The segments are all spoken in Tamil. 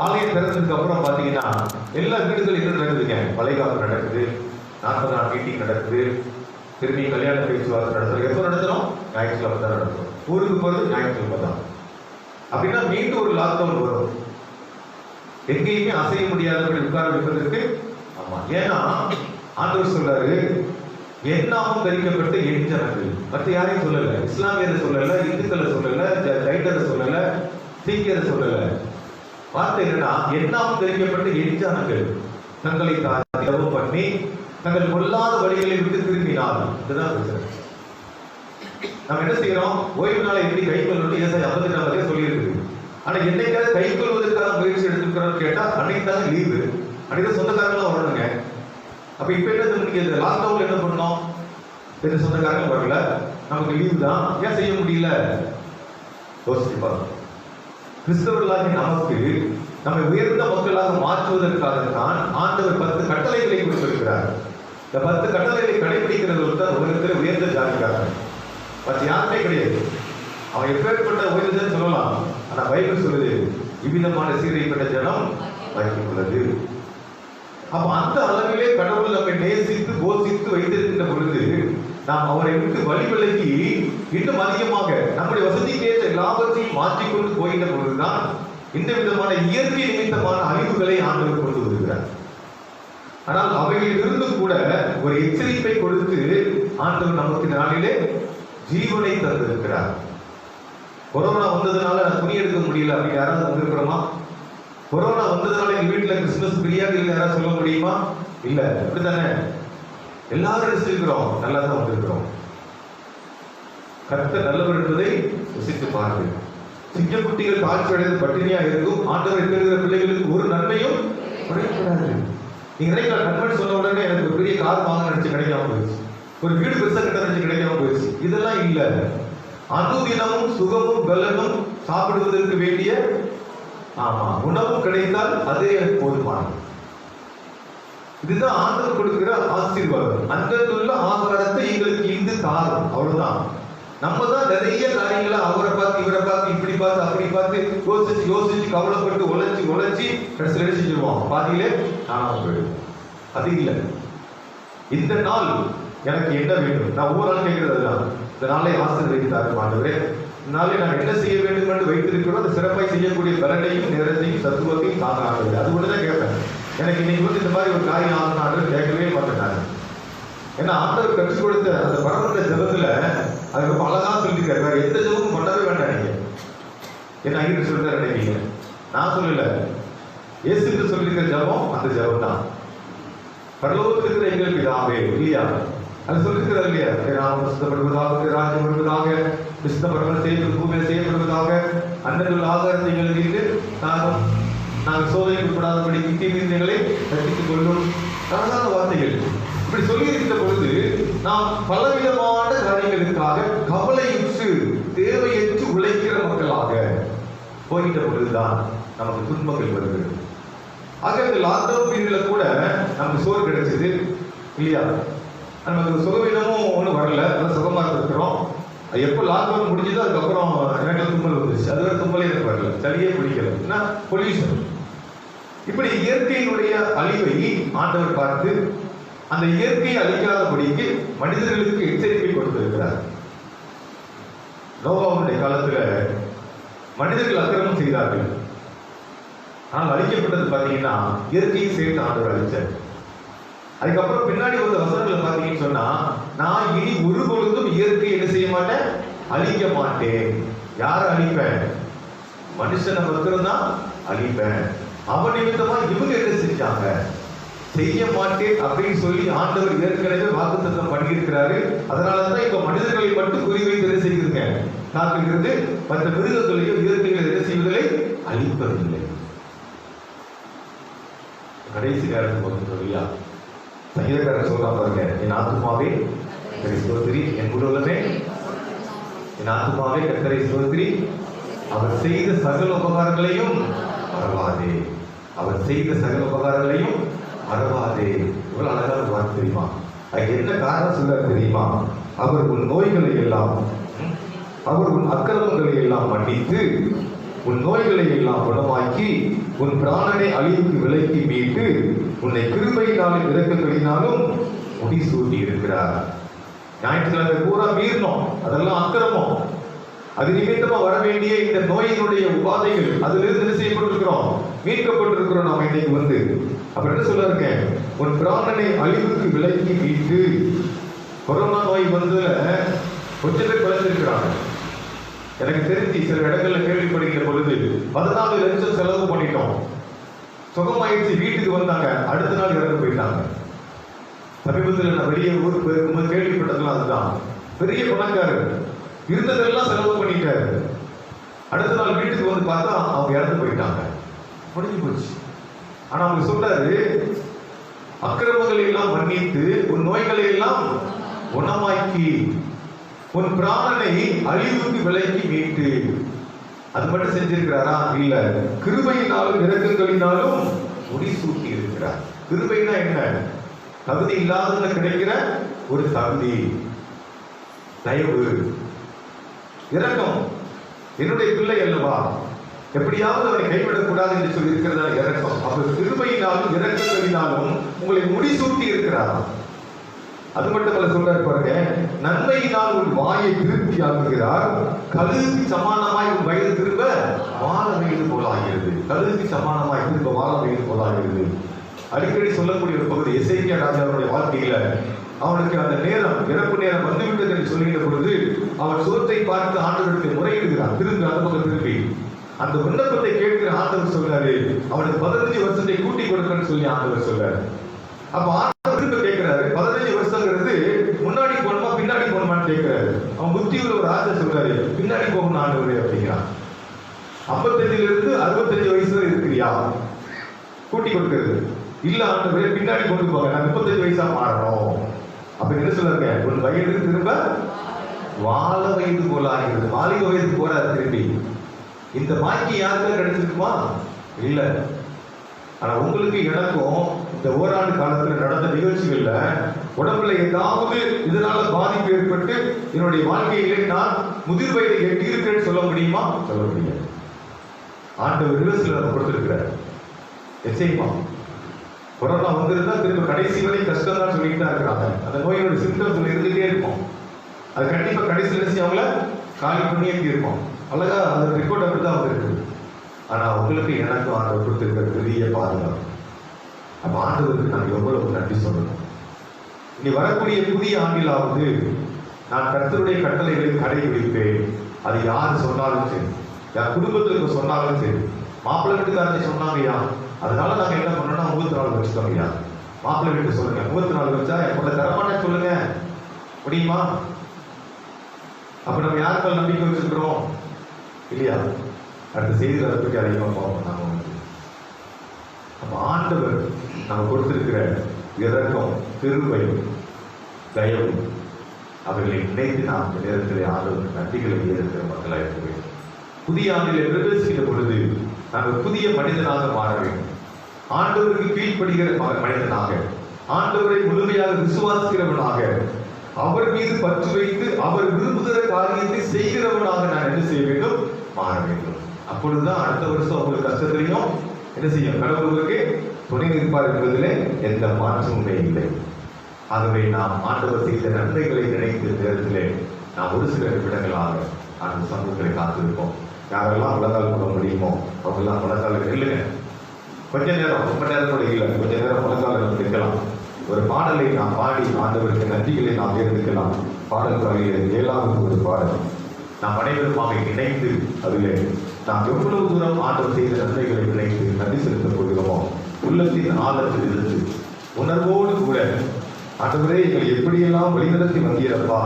ஆலயம் திறந்ததுக்கு அப்புறம் பார்த்தீங்கன்னா எல்லா வீடுகளும் என்ன நடக்குதுங்க? வளைகாப்பு நடக்குது, 40 நாள் மீட்டிங் நடக்குது, திரும்பி கல்யாண பேச்சுவார்த்தை நடத்துறோம். எப்போ நடத்துறோம்? ஞாயிற்றுக்கிழமை தான் நடத்துறோம். ஊருக்கு போகிறது ஞாயிற்றுக்கிழமை தான். அப்படின்னா மீண்டும் ஒரு லாக்டவுன் வரும். எங்கேயுமே அசைய முடியாதபடி உட்கார வைப்பதற்கு. ஆமா, ஏன்னா ஆண்டவர் சொல்றாரு, என்னாவும் தரிக்கப்பட்ட என் ஜனங்கள். மற்ற யாரையும் சொல்லல, இஸ்லாமியரை சொல்லல, இந்துக்களை சொல்லல, ஜைனரை சொல்லல, சீக்கியரை சொல்லல. வார்த்தை என்னன்னா, என்னாவும் தரிக்கப்பட்ட என் ஜனங்கள் தங்களை தவம் பண்ணி தங்கள் கொல்லாத வழிகளை விட்டு திரும்பினால். இதுதான் பிரச்சனை. நம்ம என்ன செய்யறோம்? ஓய்வு நாளை எப்படி கை கொள்ளணும் ஏசாயா 58 சொல்லி இருக்குது. ஆனா என்னைக்காவது கை கொள்வதற்கான முயற்சி எடுத்துக்கிறோம்னு கேட்டா அன்னைக்கு தான் லீவு, அன்னைக்கு சொந்தக்காரங்களும் வரணுங்க. அப்ப இப்ப என்ன லாக்டவுன்ல என்ன பண்ணோம்? எந்த சொந்தக்காரங்களும் வரல, நமக்கு லீவு தான், ஏன் செய்ய முடியல? யோசிச்சு பாருங்க. கிறிஸ்தவர்களாகி நமக்கு நம்மை உயர்ந்த மக்களாக மாற்றுவதற்காகத்தான் ஆண்டவர் 10 கட்டளைகளை கொடுத்திருக்கிறார். இந்த 10 கட்டளைகளை கடைபிடிக்கிறவர்கள் தான் உலகத்தில் உயர்ந்த ஜாதிக்காரன். மற்ற யாருமே கிடையாது. அவன் எப்பேற்பட்ட உயர்ந்தன்னு சொல்லலாம். ஆனா பைபிள் சொல்லுது, இவ்விதமான சீரைப்பட்ட ஜனம் வைத்துள்ளது. அப்ப அந்த அளவிலே கடவுள் நம்மை நேசித்து போஷித்து வைத்திருக்கின்ற பொழுது நாம் அவரை விட்டு வழி விலகி இன்னும் அதிகமாக நம்முடைய வசதிக்கேற்ற லாபத்தையும் மாற்றிக்கொண்டு போகின்ற பொழுதுதான் இந்த விதமான இயற்கை நிமித்தமான அழிவுகளை ஆண்டவர் கொண்டு வருகிறார். ஆனால் அவைகளில் இருந்து கூட ஒரு எச்சரிப்பை கொடுத்து ஆண்டவர் நமக்கு நாளிலே ஜீவனை தந்திருக்கிறார். கொரோனா வந்ததுனால துணி எடுக்க முடியல அப்படின்னு யாராவது வந்திருக்கிறோமா? கொரோனா வந்ததுனால எங்க வீட்டுல கிறிஸ்துமஸ் பிரியாணி யாராவது சொல்ல முடியுமா? இல்ல. அப்படித்தானே? எல்லாரும் ரசிச்சிருக்கிறோம், நல்லா தான் வந்திருக்கிறோம். கர்த்தர் நல்லவர் என்பதை ருசித்து பாருங்கள். சிங்கக்குட்டிகள் காட்சி அடைந்து பட்டினியா இருக்கும், ஆண்டவரை பெறுகிற பிள்ளைகளுக்கு ஒரு நன்மையும் கிடைக்காது. நீங்க நினைக்கிற நண்பன் சொன்ன உடனே எனக்கு ஒரு பெரிய கார் வாங்க நினைச்சு கிடைக்காம போயிடுச்சு, ஒரு வீடு பெருசா கட்ட நினைச்சு கிடைக்காம போயிடுச்சு. இதெல்லாம் இல்ல. அனுதினமும் சுகமும் பலனும் சாப்பிடுவதற்கு வேண்டிய உணவும் கிடைத்தால் அதே எனக்கு போதுமானது. இதுதான் ஆண்டவர் கொடுக்கிற ஆசீர்வாதம். அன்றைக்குள்ள ஆகாரத்தை எங்களுக்கு இங்கு தாரும், அவ்வளவுதான். நம்ம தான் நிறைய காரியங்களை அவரை பார்த்து இவரை பார்த்து இப்படி பார்த்து அப்படி பார்த்து யோசிச்சு யோசிச்சு கவலைப்பட்டு உழைச்சி கடைசியில் செஞ்சிருவோம், பாதியிலே காணாம போயிடும். அது இல்லை. இந்த நாள் எனக்கு என்ன வேண்டும்? நான் ஒவ்வொரு நாள் கேட்கிறது தான். இந்த நாளை ஆசீர்வதித்தாரு ஆண்டவரே, நாளை நான் என்ன செய்ய வேண்டும் என்று வைத்திருக்கிறோம், அந்த சிறப்பாய் செய்யக்கூடிய பலனையும் நேரத்தையும் தத்துவத்தையும் தாங்க. அது கூட தான் கேட்பேன். எனக்கு இன்னைக்கு இந்த மாதிரி ஒரு காரியம் ஆகணும் கேட்கவே மாட்டேன். ஏன்னா ஆண்டவர் கற்றுக் கொடுத்த அந்த பரவந்த ஜபத்துல அது ரொம்ப அழகா சொல்லியிருக்காரு. வேற எந்த ஜபமும் பண்ணவே வேண்டாம். நீங்க என்ன ஐயர் சொல்லிட்டு நினைக்கிறீங்க? நான் சொல்லல, இயேசு சொல்லியிருக்கிற ஜபம் அந்த ஜபம் தான். பரலோகத்தில் இருக்கிற எங்கள் பிதாவே இல்லையா, அது சொல்லியிருக்கிறார் இல்லையா? நாமம் சுத்தப்படுவதாக, ராஜ்யம் வருவதாக, விசுத்தப்படுவது செய்வது பூமியில் செய்யப்படுவதாக, அன்னங்கள் ஆகாரத்தை எங்களுக்கு நாங்கள் சோதனைப்படாதபடி தீமைகளை ரசித்துக் கொள்ளும். அழகான வார்த்தைகள். இப்படி சொல்லியிருக்கிற பொழுது நாம் பலவிதமான காரியங்களுக்காக கவலையுற்று தேவையற்று உழைக்கிற மக்களாக போகின்ற பொழுதுதான் நமக்கு துன்பங்கள் வருகிறது. ஆக இந்த லாக்டவுன் பீரியட்ல கூட நமக்கு சோறு கிடைச்சது இல்லையா? நமக்கு சுகவீனமும் ஒன்றும் வரல, நல்லா சுகமா இருக்கிறோம். எப்போ லாக்டவுன் முடிஞ்சதோ அதுக்கப்புறம் எனக்கு தும்மல் வந்துருச்சு. அது வரை தும்மலே எனக்கு வரல, சளியே பிடிக்கல. ஏன்னா பொல்யூஷன். இப்படி இயற்கையினுடைய அழிவை ஆண்டவர் பார்த்து அந்த இயற்கையை அழிக்காதபடிக்கு மனிதர்களுக்கு எச்சரிக்கை கொடுத்திருக்கிறார். நோவாவுடைய காலத்துல மனிதர்கள் அக்கிரமம் செய்தார்கள். ஆனால் அழிக்கப்பட்டது பாத்தீங்கன்னா இயற்கையை சேர்த்து ஆண்டவர் அழிச்சார். அதுக்கப்புறம் பின்னாடி வந்த வசனங்களை பாத்தீங்கன்னு சொன்னா, நான் இனி ஒரு பொழுதும் இயற்கையை என்ன செய்ய மாட்டேன், அழிக்க மாட்டேன். யார அழிப்பேன்? மனுஷனை மாத்திரம் தான் அழிப்பேன். அவன் நிமித்தமா இவங்க என்ன செஞ்சாங்க, செய்ய மாட்டேன் அப்படின்னு சொல்லி ஆண்டவர் ஏற்கனவே வாக்குத்தத்தம் பண்ணியிருக்கிறாரு. அதனாலதான் இப்ப மனிதர்களை மட்டும் குறிவைத்து என்ன செய்யுங்க, காக்கிறது. மற்ற மிருகங்களையும் இயற்கைகளை என்ன செய்வதில்லை, அழிப்பதில்லை. கடைசி நேரத்துக்கு வந்து சொல்லியா சங்கீதக்காரர் சொல்றா பாருங்க, என் ஆத்துமாவே கர்த்தரை ஸ்தோத்திரி, என் குடும்பமே என் ஆத்துமாவே கர்த்தரை ஸ்தோத்திரி, அவர் செய்த சகல உபகாரங்களையும் மறவாதே. அவர் செய்த சகல உபகாரங்களையும் மறவாதே. இவ்வளவு அழகான வார்த்தை தெரியுமா? அது என்ன காரணம் சொல்ல தெரியுமா? அவர் உன் நோய்களை எல்லாம், அவர் உன் அக்கிரமங்களை எல்லாம் மன்னித்து உன் நோய்களை எல்லாம் குணமாக்கி உன் பிராணனை அழிவுக்கு விலக்கி மீட்டு உன்னை கிருபையினாலும் இரக்கங்களினாலும் முடிசூட்டி இருக்கிறார். ஞாயிற்றுக்கிழமை பூரா மீறணும், அதெல்லாம் அக்கிரமம். அது நிமித்தமா வர வேண்டிய இந்த நோயினுடைய உபாதைகள் அதிலிருந்து என்ன செய்யப்பட்டிருக்கிறோம், மீட்கப்பட்டிருக்கிறோம். நாம இன்னைக்கு வந்து அப்புறம் என்ன சொல்லுங்க, உன் பிராணனை அழிவுக்கு விலக்கி மீட்டு. கொரோனா நோய் வந்து கொஞ்சம் பேர் குறைஞ்சிருக்கிறாங்க. எனக்கு தெரிஞ்சு சில இடங்கள்ல கேள்விப்படுகிற பொழுது 14 லட்சம் செலவு பண்ணிட்டோம், சுகமாயிடுச்சு, வீட்டுக்கு வந்தாங்க, அடுத்த நாள் இறந்து போயிட்டாங்க. சமீபத்தில் நான் வெளியே ஊருக்கு போயிருக்கும்போது கேள்விப்பட்டதெல்லாம் அதுதான். பெரிய பணக்காரர், இருந்ததெல்லாம் செலவு பண்ணிட்டாரு, அடுத்த நாள் வீட்டுக்கு வந்து பார்த்தா அவங்க இறந்து போயிட்டாங்க, முடிஞ்சு போச்சு. ஆனா அவங்க சொல்றாரு, அக்கிரமங்களை எல்லாம் மன்னித்து உன் நோய்களை எல்லாம் குணமாக்கி உன் பிராணனை அழிவுக்கு விலக்கி மீட்டு. அது மட்டும் செஞ்சிருக்கிறாரா? இல்ல, கிருபையினாலும் இரக்கங்களினாலும் முடிசூட்டி இருக்கிறார். கிருபைனா என்ன? தகுதி இல்லாததுல கிடைக்கிற ஒரு தகுதி, தயவு, இரக்கம். என்னுடைய பிள்ளை அல்லவா, எப்படியாவது அவரை கைவிடக்கூடாது என்று சொல்லி இருக்கிறதா இரக்கம். அப்ப கிருபையினாலும் இரக்கங்களினாலும் உங்களை முடிசூட்டி இருக்கிறார். அது மட்டுமல்ல, சொல்றாரு பாருங்க, நன்மையினால் உன் வாயை திருப்தி ஆக்குகிறார், கழுகுக்கு சமானமாய் உன் வயது திரும்ப வாழ வயது போல ஆகிறது. கழுகுக்கு சமானமாய் திரும்ப வாழ வயது போல ஆகிறது. அடிக்கடி சொல்லக்கூடிய ஒரு பகுதி, எசேக்கியா ராஜாவுடைய வாழ்க்கையில அவனுக்கு அந்த நேரம், இறப்பு நேரம் வந்துவிட்டது என்று சொல்லுகிற பொழுது அவன் சுகத்தை பார்த்து ஆண்டவருக்கு முறையிடுகிறான். திரும்பி அந்த பக்கம் திரும்பி அந்த விண்ணப்பத்தை கேட்கிற ஆண்டவர் சொல்றாரு, அவனுக்கு 15 வருஷத்தை கூட்டி கொடுக்கணும்னு சொல்லி ஆண்டவர் சொல்றாரு. அப்ப ஆண்டவர் திரும்ப கேட்கிறாரு, 15 வருஷங்கிறது முன்னாடி போகணுமா பின்னாடி போகணுமான்னு கேட்கிறாரு. அவன் புத்தியுள்ள ஒரு ஆண்டவர் சொல்றாரு, பின்னாடி போகணும் ஆண்டவரே அப்படிங்கிறான். 55 இருந்து 65 வயசு வரை இருக்கிறியா கூட்டி கொடுக்கிறது? இல்ல ஆண்டவரே, பின்னாடி கொண்டு போங்க, நான் 35 வயசா மாறணும். அப்ப என்ன சொல்றாங்க, உன் வயது திரும்ப வாழ வயது போல ஆகிறது. வாலிப வயது போறாரு திரும்பி. இந்த பாக்கி யாருக்கும் கிடைச்சிருக்குமா? இல்ல. ஆனா உங்களுக்கு எனக்கும் இந்த ஓராண்டு காலத்துல நடந்த நிகழ்ச்சிகள்ல உடம்புல ஏதாவது இதனால பாதிப்பு ஏற்பட்டு என்னுடைய வாழ்க்கையிலே நான் முதிர் வயதை எட்டியிருக்கிறேன்னு சொல்ல முடியுமா? சொல்ல முடியாது. ஆண்டவர் ரிவர்ஸ்ல நம்ம கொடுத்திருக்கிறார். நிச்சயமா கொரோனா வந்திருந்தா திரும்ப கடைசி வரை கஷ்டம் தான் சொல்லிட்டு தான் இருக்கிறாங்க. அந்த நோயோட சிம்டம்ஸ் இருந்துட்டே இருக்கும். அது கண்டிப்பா கடைசி நினைச்சு அவங்கள காலி பண்ணியே இருப்போம். அழகா அந்த ரிப்போர்ட் அப்படிதான் வந்திருக்கு. ஆனா உங்களுக்கு எனக்கு ஆண்டவர் கொடுத்திருக்கிற பெரிய பாதுகாப்பு. அப்ப ஆண்டவருக்கு நான் எவ்வளவு நன்றி சொல்லணும். இனி வரக்கூடிய புதிய ஆண்டிலாவது நான் கர்த்தருடைய கட்டளைகளை கடைபிடிப்பேன். அது யார் சொன்னாலும் சரி, என் குடும்பத்திற்கு சொன்னாலும் சரி, மாப்பிள்ளை வீட்டுக்காரங்க சொன்னாங்கய்யா, அதனால நாங்க என்ன பண்ணோம்னா 34 வச்சுக்கோங்கய்யா. மாப்பிள்ளை வீட்டு சொல்லுங்க, 34 வச்சா என் பொண்ணை தரமாட்டேன்னு சொல்லுங்க, முடியுமா? அப்ப நம்ம யாருக்கால் நம்பிக்கை வச்சிருக்கிறோம் இல்லையா? அடுத்த செய்தி அதை பற்றி அதிகமாக பார்ப்போம் நாம. அப்ப ஆண்டவர் நம்ம கொடுத்திருக்கிற இரக்கம், கிருபை, தயவு அவர்களை நினைத்து நாம் இந்த நேரத்தில் ஆண்டவருக்கு நன்றிகளை ஏற்கிற மக்களாக இருக்க வேண்டும். புதிய ஆண்டிலே பிரவேசிக்கிற பொழுது நாங்கள் புதிய மனிதனாக மாற வேண்டும். ஆண்டவருக்கு கீழ்ப்படுகிற மனிதனாக, ஆண்டவரை முழுமையாக விசுவாசிக்கிறவனாக, அவர் மீது பற்று வைத்து அவர் விரும்புகிற காரியத்தை செய்கிறவனாக நான் என்ன செய்ய வேண்டும்? மாற வேண்டும். அப்பொழுதுதான் அடுத்த வருஷம் உங்களுக்கு கஷ்டத்திலையும் என்ன செய்யும்? கடவுளுக்கு துணை நிற்பார் என்பதிலே எந்த மாற்றமுமே இல்லை. ஆகவே நாம் ஆண்டவர் செய்த நன்மைகளை நினைத்த நேரத்திலே நாம் ஒரு சில நிமிடங்களாக அந்த சமூகங்களை காத்திருப்போம். யாரெல்லாம் முழங்கால் போட முடியுமோ அவங்கெல்லாம் முழங்கால நில்லுங்க. கொஞ்ச நேரம், ரொம்ப நேரம் கூட இல்லை, கொஞ்ச நேரம் முழங்கால நம்ம நிற்கலாம். ஒரு பாடலை நாம் பாடி ஆண்டவருக்கு நன்றிகளை நாம் ஏற்பிக்கலாம். பாடல் வகையில் 7வது ஒரு பாடல் நாம் அனைவருமாக இணைந்து அதிலே நாம் எவ்வளவு தூரம் ஆண்டவர் செய்த நன்மைகளை நினைத்து நன்றி செலுத்தப் போகிறோமோ உள்ளத்தின் ஆழத்தில் இருந்து உணர்வோடு கூட ஆண்டவரே எங்களை எப்படியெல்லாம் வழிநடத்தி வந்தீரப்பா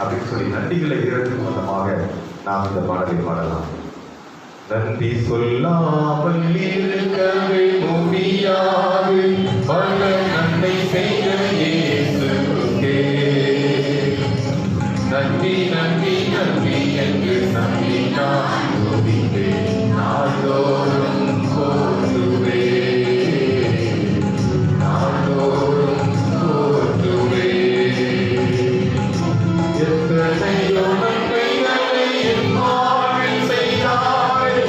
அப்படின்னு சொல்லி நன்றிகளை இரண்டு மூலமாக நாம் இந்த பாடலை பாடலாம். நன்றி சொல்லாமல் இருக்கவே முடியாது பல நன்மை செய்த இயேசுவுக்கே. நன்றி நன்றி நன்றி என்று நன்றி நான் துதிப்பேன், நாள்தோறும் போற்றுவேன், நாள்தோறும் போற்றுவேன். எத்தனையோ நன்மைகளை என் வாழ்வில் செய்தாய்,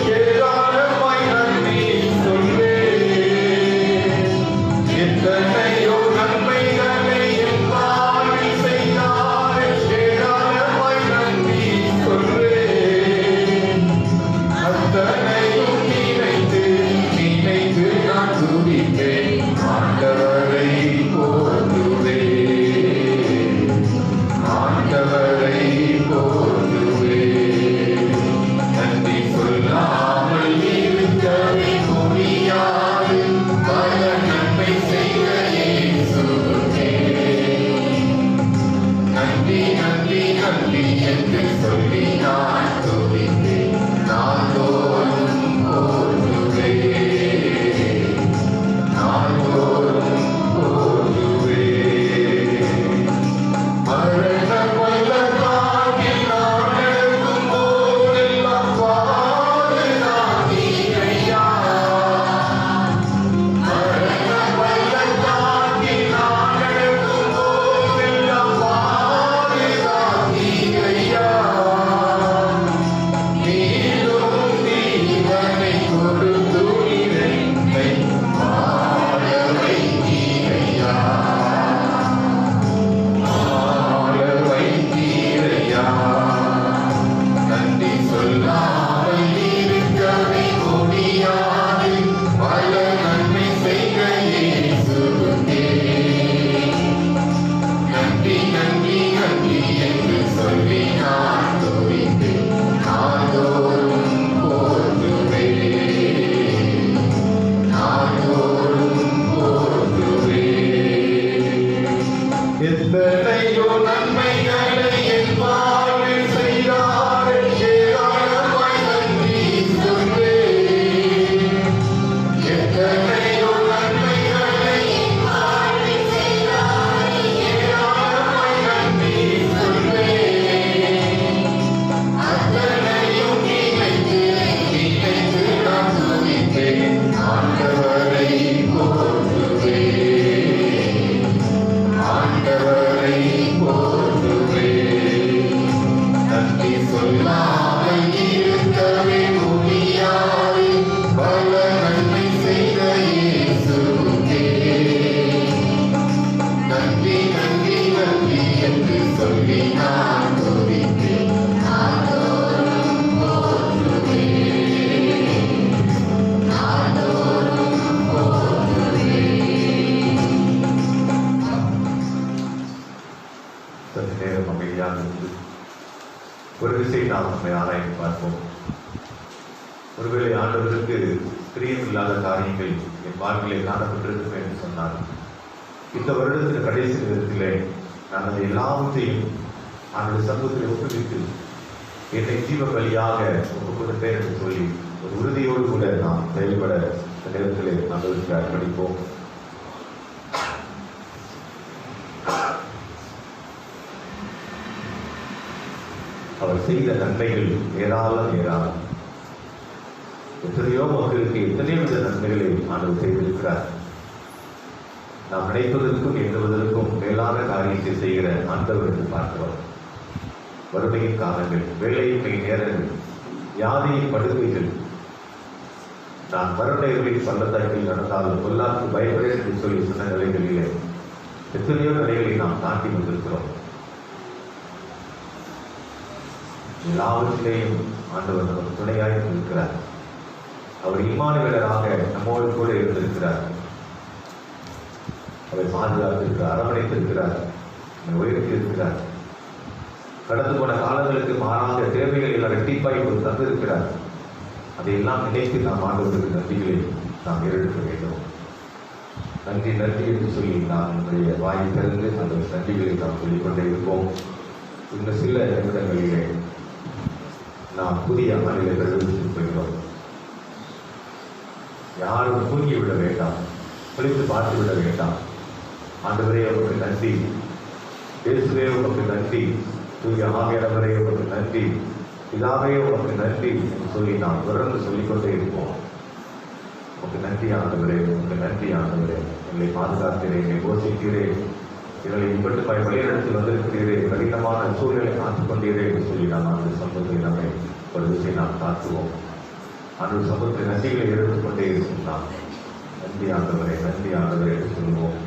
நம்மை ஆராய்ந்து பார்ப்போம். ஒருவேளை ஆண்டவருக்கு பிரியமில்லாத காரியங்கள் என் வாழ்விலே காணப்பட்டிருக்கும் என்று சொன்னார். இந்த வருடத்தின் கடைசி நேரத்திலே நான் அதை எல்லாவற்றையும் அவருடைய சமூகத்தில் ஒப்புவித்து என்னை ஜீவ பலியாக ஒப்புக் கொடுப்பேன் என்று சொல்லி ஒரு உறுதியோடு கூட நாம் செயல்பட இந்த நேரத்திலே ஆண்டவருக்கு அர்ப்பணிப்போம். அவர் செய்த நன்மைகள் ஏராளம் ஏராளம். எத்தனையோ மக்களுக்கு எத்தனையோ வித நன்மைகளை ஆண்டவர் செய்திருக்கிறார். நாம் நினைப்பதற்கும் எண்ணுவதற்கும் மேலான காரியத்தை செய்கிற ஆண்டவர் என்று பார்க்கிறோம். வறுமையின் காலங்கள், வேலையின்மை நேரங்கள், வியாதியின் படுகைகள், நான் மரணைகளின் பள்ளத்தாக்கில் நடந்தாலும் கொல்லாக்கு பயப்படேன் என்று சொல்லி சொன்ன நிலைகளிலே எத்தனையோ நிலைகளை நாம் தாண்டி வந்திருக்கிறோம். எல்லாவற்றிலேயும் ஆண்டவர் நமக்கு துணையாக இருக்கிறார். அவர் இம்மானுவேலராக நம்மோடு கூட இருந்திருக்கிறார். அவரை பாதுகாத்திருக்கிறார், அரவணைத்திருக்கிறார், உயர்த்தியிருக்கிறார். கடந்து போன காலங்களுக்கு மாறாக தேவைகள் எல்லாம் இரட்டிப்பாய் தந்திருக்கிறார். அதையெல்லாம் நினைத்து நாம் ஆண்டவருக்கு நன்றிகளை நாம் ஏறெடுக்க வேண்டும். நன்றி நன்றி என்று சொல்லி நாம் நம்முடைய வாயை திறந்து அந்த நன்றிகளை நாம் சொல்லிக்கொண்டே இருப்போம். இன்னும் சில நிமிடங்களிலே நாம் புதிய ஆண்டிலே பிரவேசித்து போகிறோம். யாரும் தூங்கிவிட வேண்டாம், குளித்து பார்த்து விட வேண்டாம். ஆண்டவரே உமக்கு நன்றி, இயேசுவே உமக்கு நன்றி, தூய ஆவியானவரே உமக்கு நன்றி, பிதாவே உமக்கு நன்றி என்று சொல்லி நாம் தொடர்ந்து சொல்லிக்கொண்டே இருப்போம். உமக்கு நன்றி ஆண்டவரே, உமக்கு நன்றி ஆண்டவரே, எங்களை பாதுகாக்கிறேன், என்னை போஷிக்கிறேன், எங்களை இப்பட்டு வழிநடத்தி வந்திருக்கிறீரே, கடினமான சூழ்நிலை காத்துக் கொண்டீரே என்று சொல்லி நாம் அந்த சமூகத்தை நம்மை ஒரு விஷயம் நாம் காத்துவோம். அந்த சமூகத்தை நன்றிகளை எடுத்துக்கொண்டே இருக்கும். நாம் நன்றி ஆண்டவரே, நன்றி ஆண்டவரே என்று சொல்லுவோம்.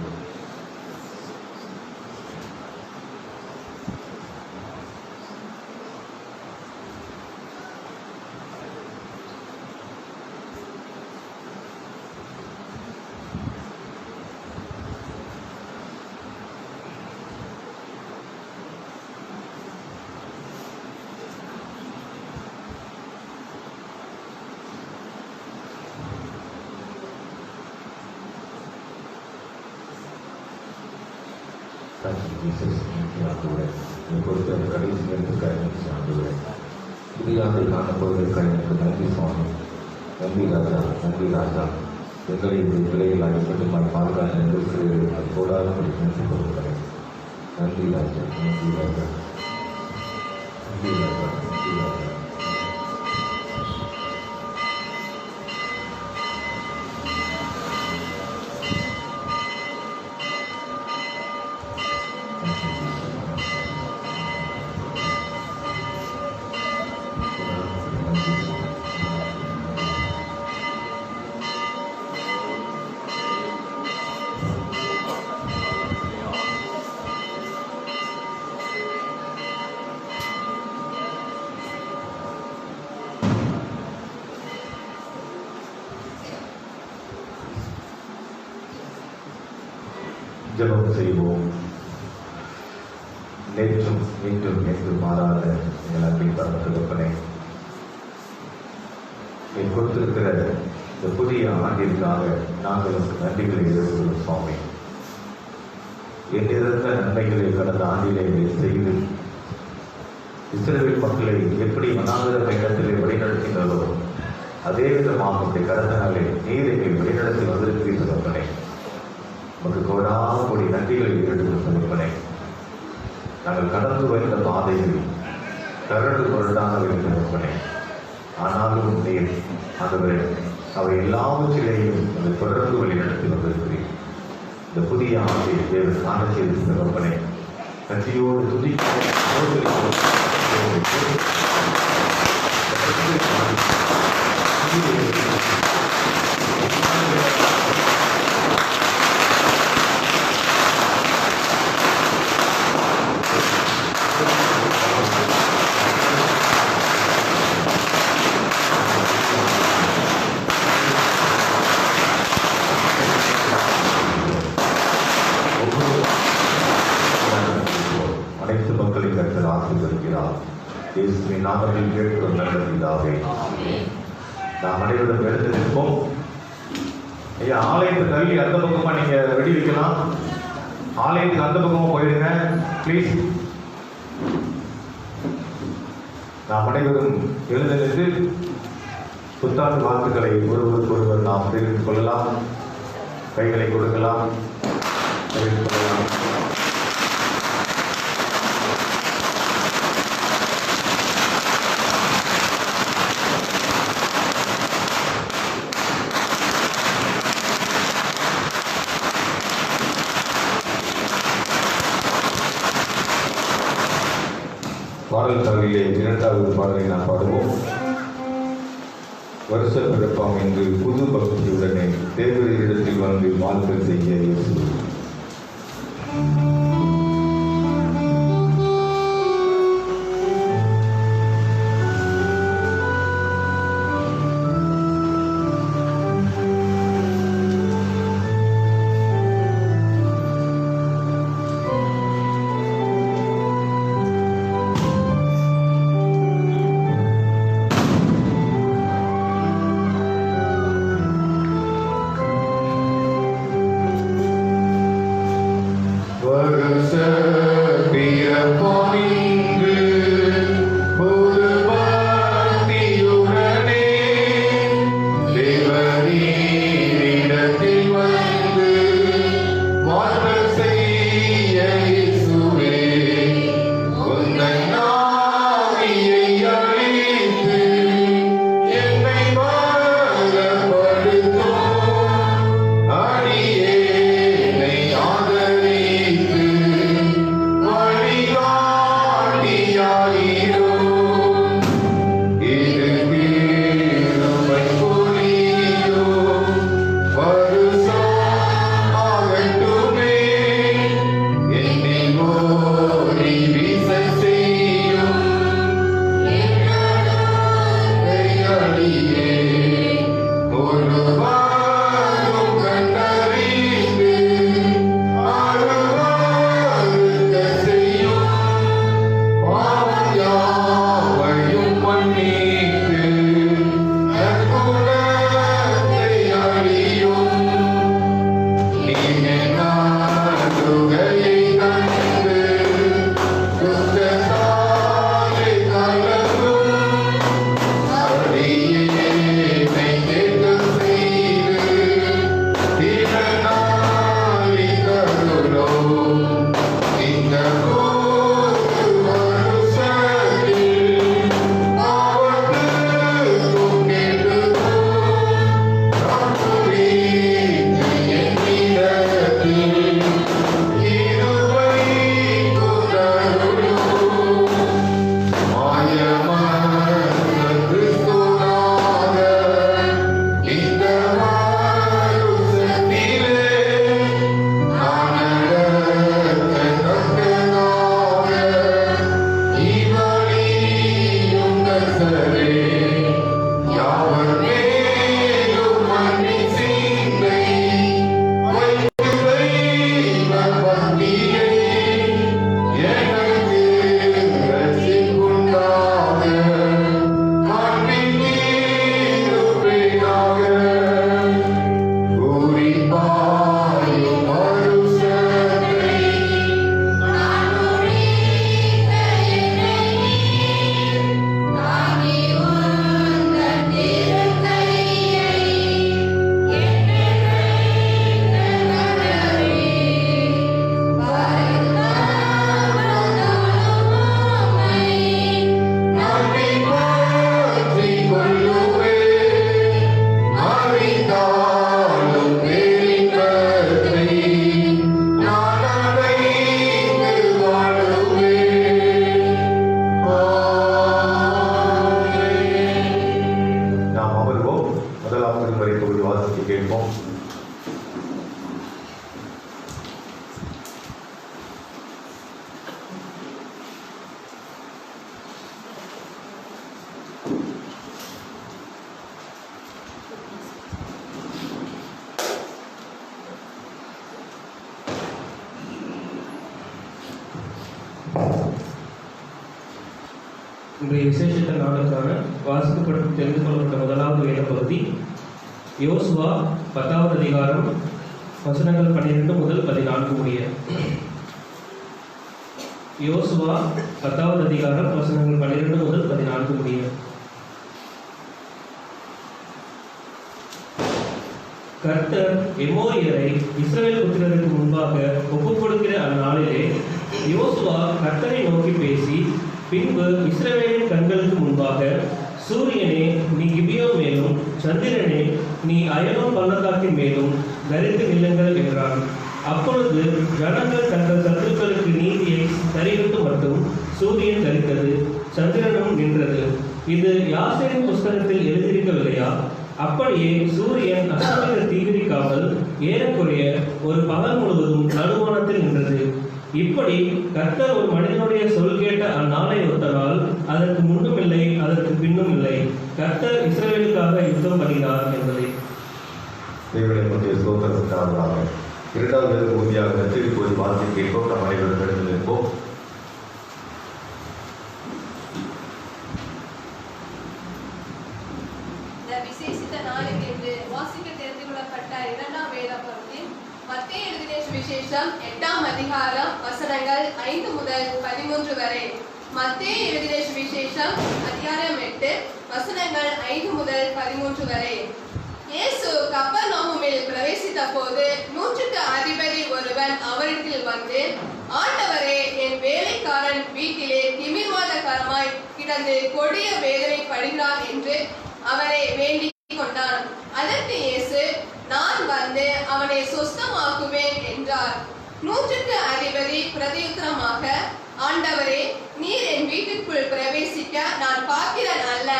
பொறுத்த கடைசி நேரத்துக்கு புதிதாக காணப்படுவதற்காக எனக்கு நன்றி சுவாமி. நன்றி ராஜா, நன்றி ராஜா. எங்களை இந்த பிள்ளைகளாக மட்டுமாய் பாதுகாத்து நின்றிருக்கிறீர்கள். போடாத நன்றி கொடுக்கிறேன். நன்றி ராஜா, நன்றி ராஜா, நன்றி ராஜா, நன்றி ராஜா. ஜெபம் செய்வோம். நேற்றும் இன்றும் என்றும் மாறாத எங்கள் அன்பின் பரமத்தகப்பனே, நீ கொடுத்திருக்கிற இந்த புதிய ஆண்டிற்காக நாங்கள் நன்றிகளை எழுதுகிறோம் சுவாமி. எண்ணிறந்த நன்மைகளை கடந்த ஆண்டிலே செய்து இஸ்ரவேல் மக்களை எப்படி வனாந்தர பயணத்திலே வழிநடத்தினாலோ அதே விதமாக கடந்த நாளை நீர் எங்களை வழிநடத்தி வந்திருக்கிறீர்கள் தகப்பனே. நமக்கு கோடான கோடி நன்றிகளை எடுத்து தகப்பனே. நாங்கள் கடந்து வந்த பாதையில் கரடு முரடாக இருந்த தகப்பனே, ஆனாலும் நீர் ஆண்டவரே அவை எல்லாவற்றிலேயும் அதை தொடர்ந்து வழிநடத்தி வந்திருக்கிறீர். இந்த புதிய ஆண்டை தேவன் காண செய்து தகப்பனே, நன்றியோடு துதிக்கிறோம். அனைத்து மக்களின் கருத்தில் ஆசீர்வதிக்கிறார். இயேசுவின் நாமத்தில் கேட்கிறோம் நல்ல பிதாவே. நாம் அனைவரும் எழுந்து நிற்போம். ஐயா, ஆலயத்தை தள்ளி அந்த பக்கமா நீங்க வெடி வைக்கலாம். ஆலயத்துக்கு அந்த பக்கமா போயிடுங்க ப்ளீஸ். நாம் அனைவரும் எழுந்து நின்று புத்தாண்டு வாழ்த்துக்களை ஒருவருக்கு ஒருவர் நாம் தெரிவித்துக் கொள்ளலாம். கைகளை கொடுக்கலாம், தெரிவித்துக் கொள்ளலாம். பாடல் தகவலிலே இரண்டாவது பாடலை நாம் பாடுவோம். வருஷ பிறப்பாம் என்று புது பக்தியுடனே தேவரிடத்தில் வந்து வாழ்க்கை செய்ய இயேசு. இன்றைய விசேஷித்த நாளுக்கான வாசிக்கப்பட்டு தெரிந்து கொள்ளப்பட்ட முதலாவது வேத பகுதி யோசுவா 10வது அதிகாரம் வசனங்கள் 12 முதல் 14 முடிய. யோசுவா 10வது அதிகாரம் வசனங்கள் 12 முதல் 14 முடிய. கர்த்தர் எமோரியரை இஸ்ரவேல் புத்திரருக்கு முன்பாக ஒப்புக் கொடுக்கிற அந்நாளிலே யோசுவா கர்த்தரை நோக்கி பேசி, பின்பு இஸ்ரவேலின் கண்களுக்கு முன்பாக, சூரியனே நீ கிபியோன் மேலும், சந்திரனே நீ அயலோன் பள்ளத்தாக்கின் மேலும் தரித்து நில்லுங்கள் என்றான். அப்பொழுது ஜனங்கள் தங்கள் சத்துருக்களுக்கு நீதியை தரிவிட்டு மட்டும் சூரியன் தரித்தது, சந்திரனும் நின்றது. இது யாசேரின் புஸ்தகத்தில் எழுதியிருக்கவில்லையா? அப்படியே சூரியன் அஸ்தமனத்தை தீவிரிக்காமல் ஏறக்குறைய ஒரு பகல் முழுவதும் நடுவானத்தில் நின்றது. இப்படி கர்த்தர் ஒரு மனிதனுடைய சொல் கேட்ட அந்நாளை ஒத்ததால் அதற்கு முன்னும் இல்லை, அதற்கு பின்னும் இல்லை. கர்த்தர் இஸ்ரவேலுக்காக யுத்தம் பண்ணினார் என்பதை தேவனை பற்றிய சோதனைக்காக இரண்டாவது உறுதியாக நெற்றில் போய் வாசி கேட்போம். நம் அனைவரும் எடுத்து நிற்போம். விசேஷித்த நாளுக்கென்று வாசிக்க தெரிந்து கொள்ளப்பட்ட இரண்டாம் வேத பகுதி மத்தேயு எழுதின சுவிசேஷம் 8ஆம் அதிகாரம் வசனங்கள் 5 முதல் 13 வரை. மத்தேயு எழுதின சுவிசேஷம் அதிகாரம் 8 வசனங்கள் 5 முதல் 13 வரை. இயேசு கப்பர்நகூமில் பிரவேசித்த போது 100க்கு அதிபதி ஒருவன் அவரிடத்தில் வந்து, ஆண்டவரே, என் வேலைக்காரன் வீட்டிலே திமிர்வாதகரமாய் கிடந்து கொடிய வேதனை படுகிறான் என்று அவரை வேண்டிக் கொண்டான். அதற்கு இயேசு, நான் வந்து அவனை சொஸ்தமாக்குவேன் என்றார். 100க்கு அதிபதி பிரதியுத்தரமாக, ஆண்டவரே, நீர் என் வீட்டுக்குள் பிரவேசிக்க நான் பாத்திரன் அல்ல.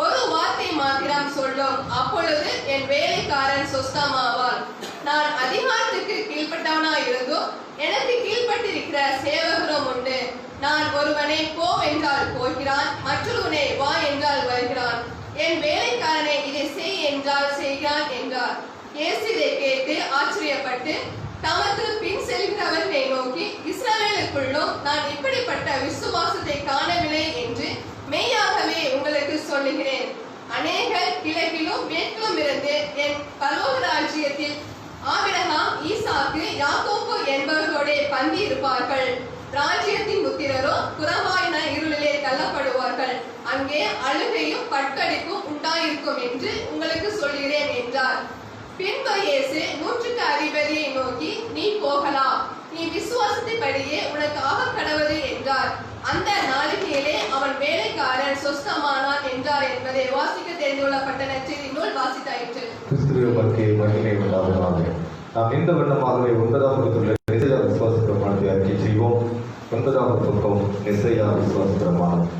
ஒரு வார்த்தை மாத்திரம் சொல்லும், அப்பொழுது என் வேலைக்காரன் சொஸ்தமாவான். நான் அதிகாரத்துக்கு கீழ்ப்பட்டவனாய் இருந்தும் எனக்கு கீழ்ப்பட்டிருக்கிற சேவகரும் உண்டு. நான் ஒருவனை போ என்றால் போகிறான், மற்றொருவனை வா என்றால் வருகிறான். என் வேலைக்காரனை இதை செய் என்றால் செய்கிறான் என்றார். இயேசு இதை கேட்டு ஆச்சரியப்பட்டு தமக்கு பின் செல்கிறவர்களை நோக்கி, இஸ்ரவேலுக்குள்ளும் நான் இப்படிப்பட்ட விசுவாசத்தை காணவில்லை என்று மெய்யாகவே உங்களுக்கு சொல்லுகிறேன். அநேகர் கிழக்கிலும் மேற்கிலும் இருந்து என் பரலோக ராஜ்யத்தில் ஆபிரகாம், ஈசாக்கு, யாக்கோபு என்பவர்களோட பந்தி இருப்பார்கள். ராஜ்யத்தின் புத்திரரோ புறம்பாயின இருளிலே தள்ளப்படுவார்கள். அங்கே அழுகையும் பட்கடிப்பும் உண்டாயிருக்கும் என்று உங்களுக்கு சொல்கிறேன் என்றார். பின்பு இயேசு 100க்கு அதிபதியை நோக்கி, நீ போகலாம், நீ விசுவாசத்தின்படியே உனக்கு ஆகக் கடவது என்றார். அந்த நாளிகையிலே அவன் வேலைக்காரன் சொஸ்தமானான் என்றார் என்பதை வாசிக்க தெரிந்து கொள்ளப்பட்ட நற்செய்தி நூல் வாசித்தாயிற்று. கிறிஸ்துவுக்கு மகிமை உண்டாவதாக. நாம் இந்த வண்ணமாகவே 9ஆம் வகுப்புள்ள எசையா விசுவாச பிரமாணத்தை அறிக்கை செய்வோம். 9ஆம் பக்கம் எசையா விசுவாச பிரமாணம்.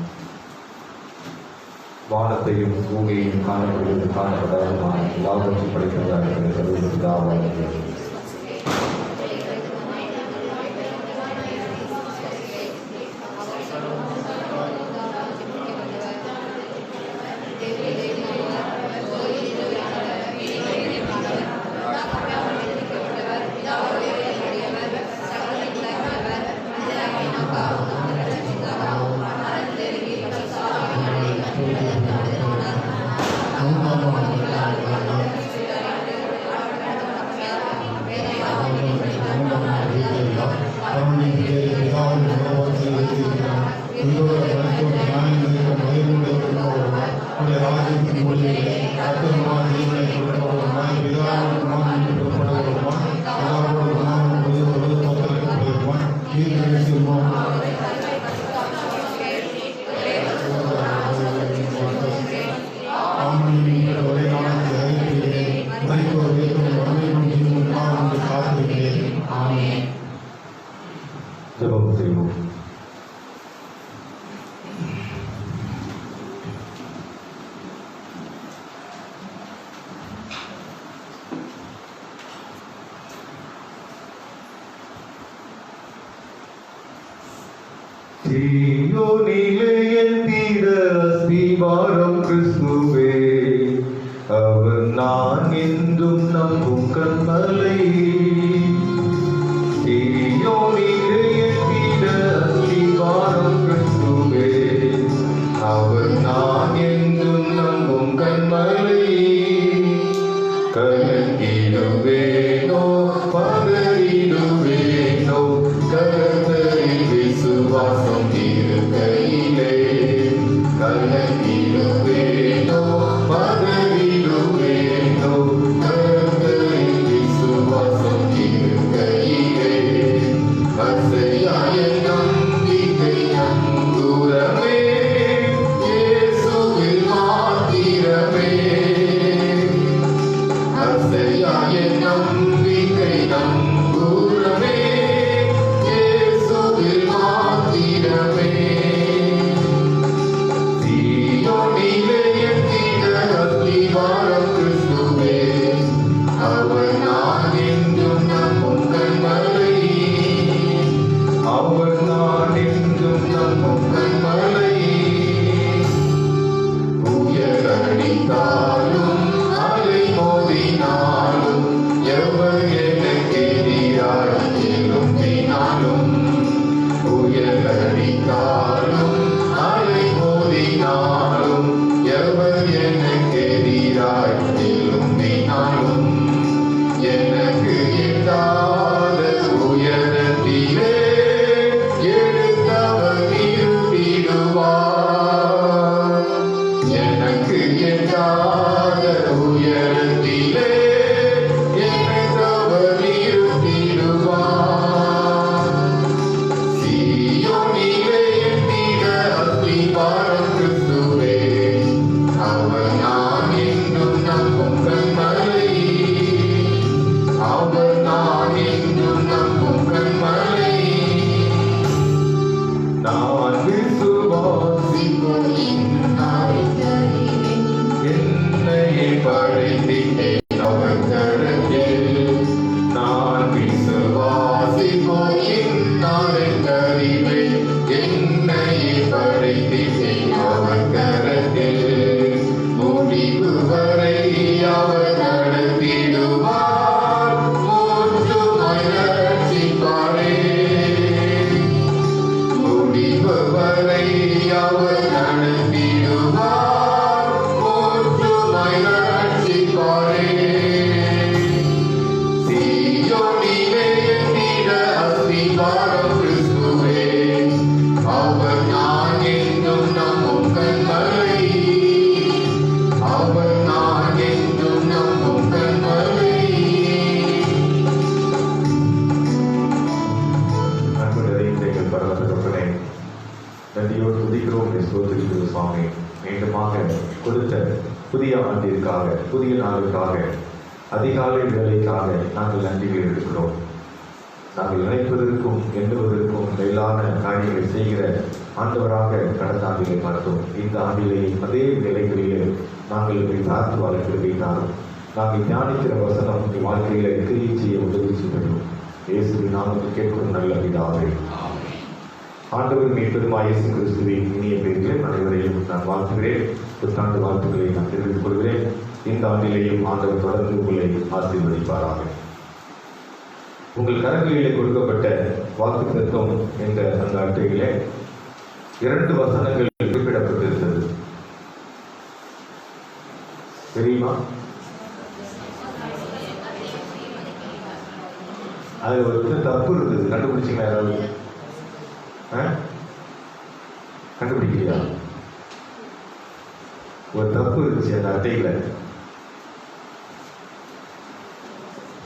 வானத்தையும் பூமியையும் காணப்படுவது காணப்படாதமான எல்லாவற்றையும் படைக்கிறதாக சர்வதாவாக. ஜெபம் செய்வோம். சீயோனிலே என் தீர அஸ்திவாரம் கிறிஸ்துவே, அவர் நான் என்றும் நம்பும் கண்மலை. சீயோனிலே என் தீர அஸ்திவாரம் கிறிஸ்துவே, கலங்கிடுவேனோ பதறிடுவேனோ கர்த்தரில் விசுவாசம் இருக்கையிலே கலங்கிடுவேனோ பதறிடுவேனோ கர்த்தரில் விசுவாசம் இருக்கையிலே அசையாய நம்பிக்கை நங்கூரமே இயேசுவில் மாத்திரமே அசையாய நம்பிக்கை நங்கூரமே இயேசுவில் மாத்திரமே சீயோனிலே எத்திட அஸ்திவாரம் கிறிஸ்துவே அவர் நான் என்றும் நம்பும் கண்மலை அவர் நான் என்றும் நம்பும் கண்மலை உயரடித்தாலும் அலை மோதினாலும் எவர் எனக்கு எதிராக எழும்பினாலும் உயரடித்தாலும் அலை மோதினாலும் எவர் எனக்கு எதிராக எழும்பினாலும் எனக்கு எட்டாத உயரத்திலே எடுத்தவர் இருந்திடுவார் எனக்கு எட்டாத உயரத்திலே எடுத்தவர் இருந்திடுவார் சீயோனிலே எட்டிட அஸ்திவாரம் கிறிஸ்துவே அவர் நான் என்றும் நம்பும் கண்மலை அவர் நான் என்றும் நம்பும் கண்மலை நான் விசுவாசிக்கும் என்னையே படைத்தேன் அவர் கரத்தில் நான் விசுவாசிக்கும் என்னாரின் அறிவேன் என்னையே படைத்தேன் அவர் கரத்தில் முடிவு வரை அவர் நடத்திடுவார் மூன்றுமாய் ரட்சிப்பாரே முடிவு வரை அவர் நடத்திடுவார் மூன்றுமாய் ரட்சிப்பாரே சீயோனிலே எத்திட அஸ்திவாரம் கிறிஸ்துவே அவர் நான் என்றும் நம்பும் கண்மலை அவர் நான் என்றும் நம்பும் கண்மலை அன்புடைய எங்கள் பரலோகத்திலே நன்றியோடு துதிக்கிறோம் ஸ்தோத்திரிக்கிறோம் சுவாமி மீண்டுமாக கொடுத்த புதிய ஆண்டிற்காக புதிய நாளுக்காக அதிகாலை வேலைக்காக நாங்கள் நன்றிகள் இருக்கிறோம் நாங்கள் நினைப்பதற்கும் எண்ணுவதற்கும் மேலான காரியங்களை செய்கிற ஆண்டவராக கடந்த ஆண்டிலே பார்த்தோம் இந்த ஆண்டிலே அதே வேலைகளிலே நாங்கள் இதை பார்த்து வளர்க்கிறதைத்தாலும் நாங்கள் தியானிக்கிற வசனம் உங்கள் வாழ்க்கையில கிரியை செய்ய உதவி செய்கிறோம் இயேசுவின் நாமத்தில் கேட்கும் நல்ல பிதாவே ஆண்டவர் மீட்பெருமாய் இயேசு கிறிஸ்துவின் இனிய பெயரிலே அனைவரையும் நான் வாழ்த்துகிறேன் புத்தாண்டு வாழ்த்துக்களை நான் தெரிவித்துக் கொள்கிறேன் இந்த ஆண்டிலேயும் ஆண்டவர் தொடர்ந்து உங்களை ஆசீர்வதிப்பாராக உங்கள் கரங்களிலே கொடுக்கப்பட்ட வாக்கு தத்துவம் என்ற அந்த அட்டையிலே 2 வசனங்கள் குறிப்பிடப்பட்டிருந்தது தெரியுமா? அதுல ஒரு தப்பு இருந்தது, கண்டுபிடிச்சிங்களா யாராவது? கண்டுபிடிக்கலையா? ஒரு தப்பு இருந்துச்சு அந்த அட்டையில.